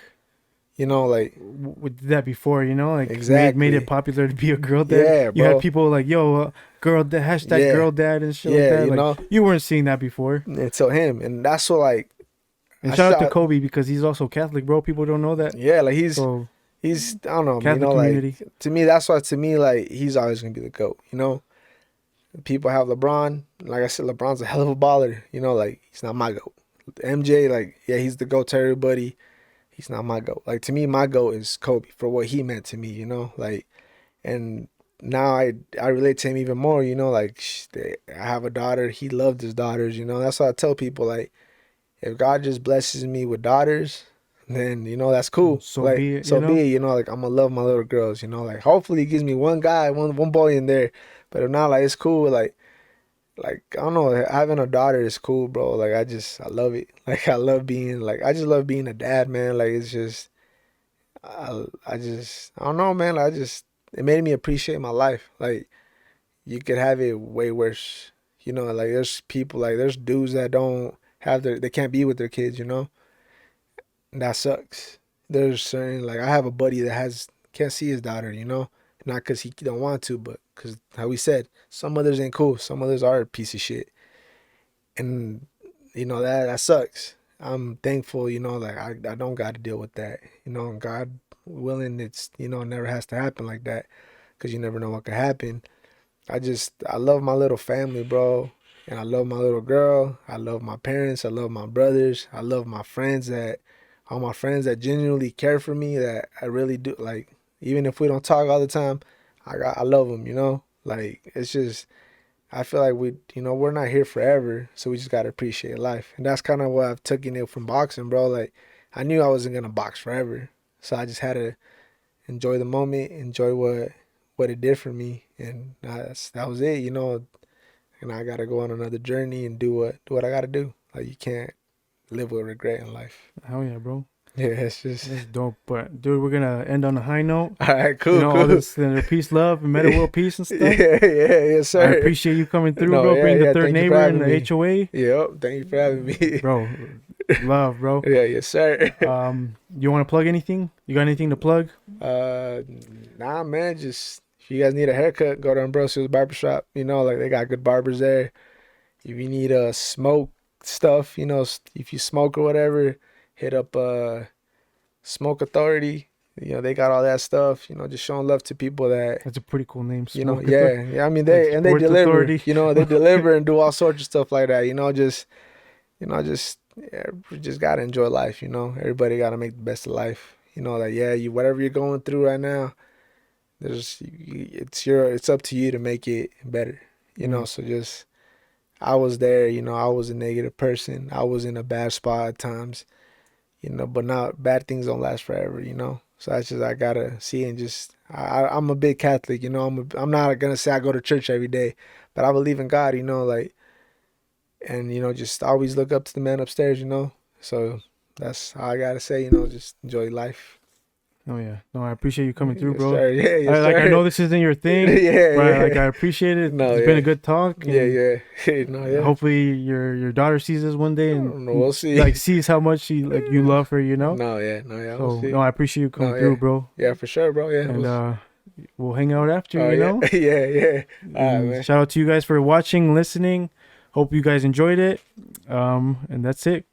you know, like with that before, you know, like made it exactly. popular to be a girl dad. Yeah, You had bro. people like, yo, girl dad, hashtag Yeah, girl dad and shit like yeah, that. you Like know. you weren't seeing that before. And so him, and that's what like And I shout out to saw. Kobe because he's also Catholic, bro. People don't know that. Yeah, like So he's I don't know, you Catholic know, like community. to me that's why to me like he's always gonna be the GOAT, you know. People have LeBron, like I said, LeBron's a hell of a baller, you know, like he's not my GOAT. MJ, like yeah, he's the GOAT to everybody. He's not my GOAT. Like to me, my GOAT is Kobe for what he meant to me, you know, like and now I relate to him even more, you know, like I have a daughter. He loved his daughters, you know. That's why I tell people like if God just blesses me with daughters, then you know that's cool. So Like be it, you so know. be it, you know. Like I'm gonna love my little girls, you know. Like hopefully he gives me one guy, one boy in there, but if not, like it's cool. Like I don't know, having a daughter is cool, bro. Like I love it. Like I love being like I just love being a dad, man. Like it's just I don't know, man. I just it made me appreciate my life. Like you could have it way worse, you know. Like there's people like there's dudes that don't have they can't be with their kids, you know. That sucks. There's certain like I have a buddy that has can't see his daughter, you know, not because he don't want to, but because how we said some mothers ain't cool. Some mothers are a piece of shit, and you know that sucks. I'm thankful, you know, like I don't got to deal with that, you know. And God willing, it's you know it never has to happen like that, because you never know what could happen. I love my little family, bro. And I love my little girl. I love my parents. I love my brothers. I love my friends that all my friends that genuinely care for me that I really do like even if we don't talk all the time, I love them, you know? Like it's just I feel like we're not here forever, so we just got to appreciate life. And that's kind of what I've taken it from boxing, bro. Like I knew I wasn't going to box forever. So I just had to enjoy the moment, enjoy what it did for me, and that was it, you know. And I gotta go on another journey and do what I gotta do. Like you can't live with regret in life. Hell yeah, bro. Yeah, it's just That's dope. But dude, we're gonna end on a high note. all right. You Cool, know, all cool. this peace, love, and meta world peace and stuff. Yeah, yeah, yes, I sir. appreciate you coming through, No, bro. yeah, Bring the yeah. third Thank you for neighbor in having the me. HOA, Yep, thank you for having me. bro. Love, bro. Yeah, yes, sir. You want to plug anything? You got anything to plug? Uh, nah, man. Just if you guys need a haircut, go to Ambrosio's Barbershop. You know, like they got good barbers there. If you need smoke stuff, you know, if you smoke or whatever, hit up Smoke Authority. You know, they got all that stuff. You know, just showing love to people that, That's a pretty cool name. you know, Smoke yeah, yeah. I mean, like they Sports deliver. Authority. You know, they deliver and do all sorts of stuff like that. Just yeah, we just gotta enjoy life. You know, everybody gotta make the best of life. You know, like yeah, you whatever you're going through right now, it's up to you to make it better. You know, Mm. so just I was there. You know, I was a negative person. I was in a bad spot at times. You know, but not bad things don't last forever. You know, so that's just I gotta see and just I'm a big Catholic. You know, I'm not gonna say I go to church every day, but I believe in God. You know, like and you know just always look up to the man upstairs. You know, so that's all I gotta say. You know, just enjoy life. Oh yeah. No, I appreciate you coming through, Yes, bro. sir. Yeah, yes, I sir. know this isn't your thing, Yeah, but yeah. I appreciate it. No, It's been a yeah. good talk, Yeah, and yeah. No, yeah. hopefully your daughter sees this one day I and, don't know. We'll see. like sees how much she like you love her, you know. No, yeah. No, yeah. We'll So no, see. I appreciate you coming No, through, yeah. bro. Yeah, for sure, bro. Yeah. And we'll hang out after, Oh, you yeah. know. Yeah, yeah. All right, And man. shout out to you guys for watching, listening. Hope you guys enjoyed it. And that's it.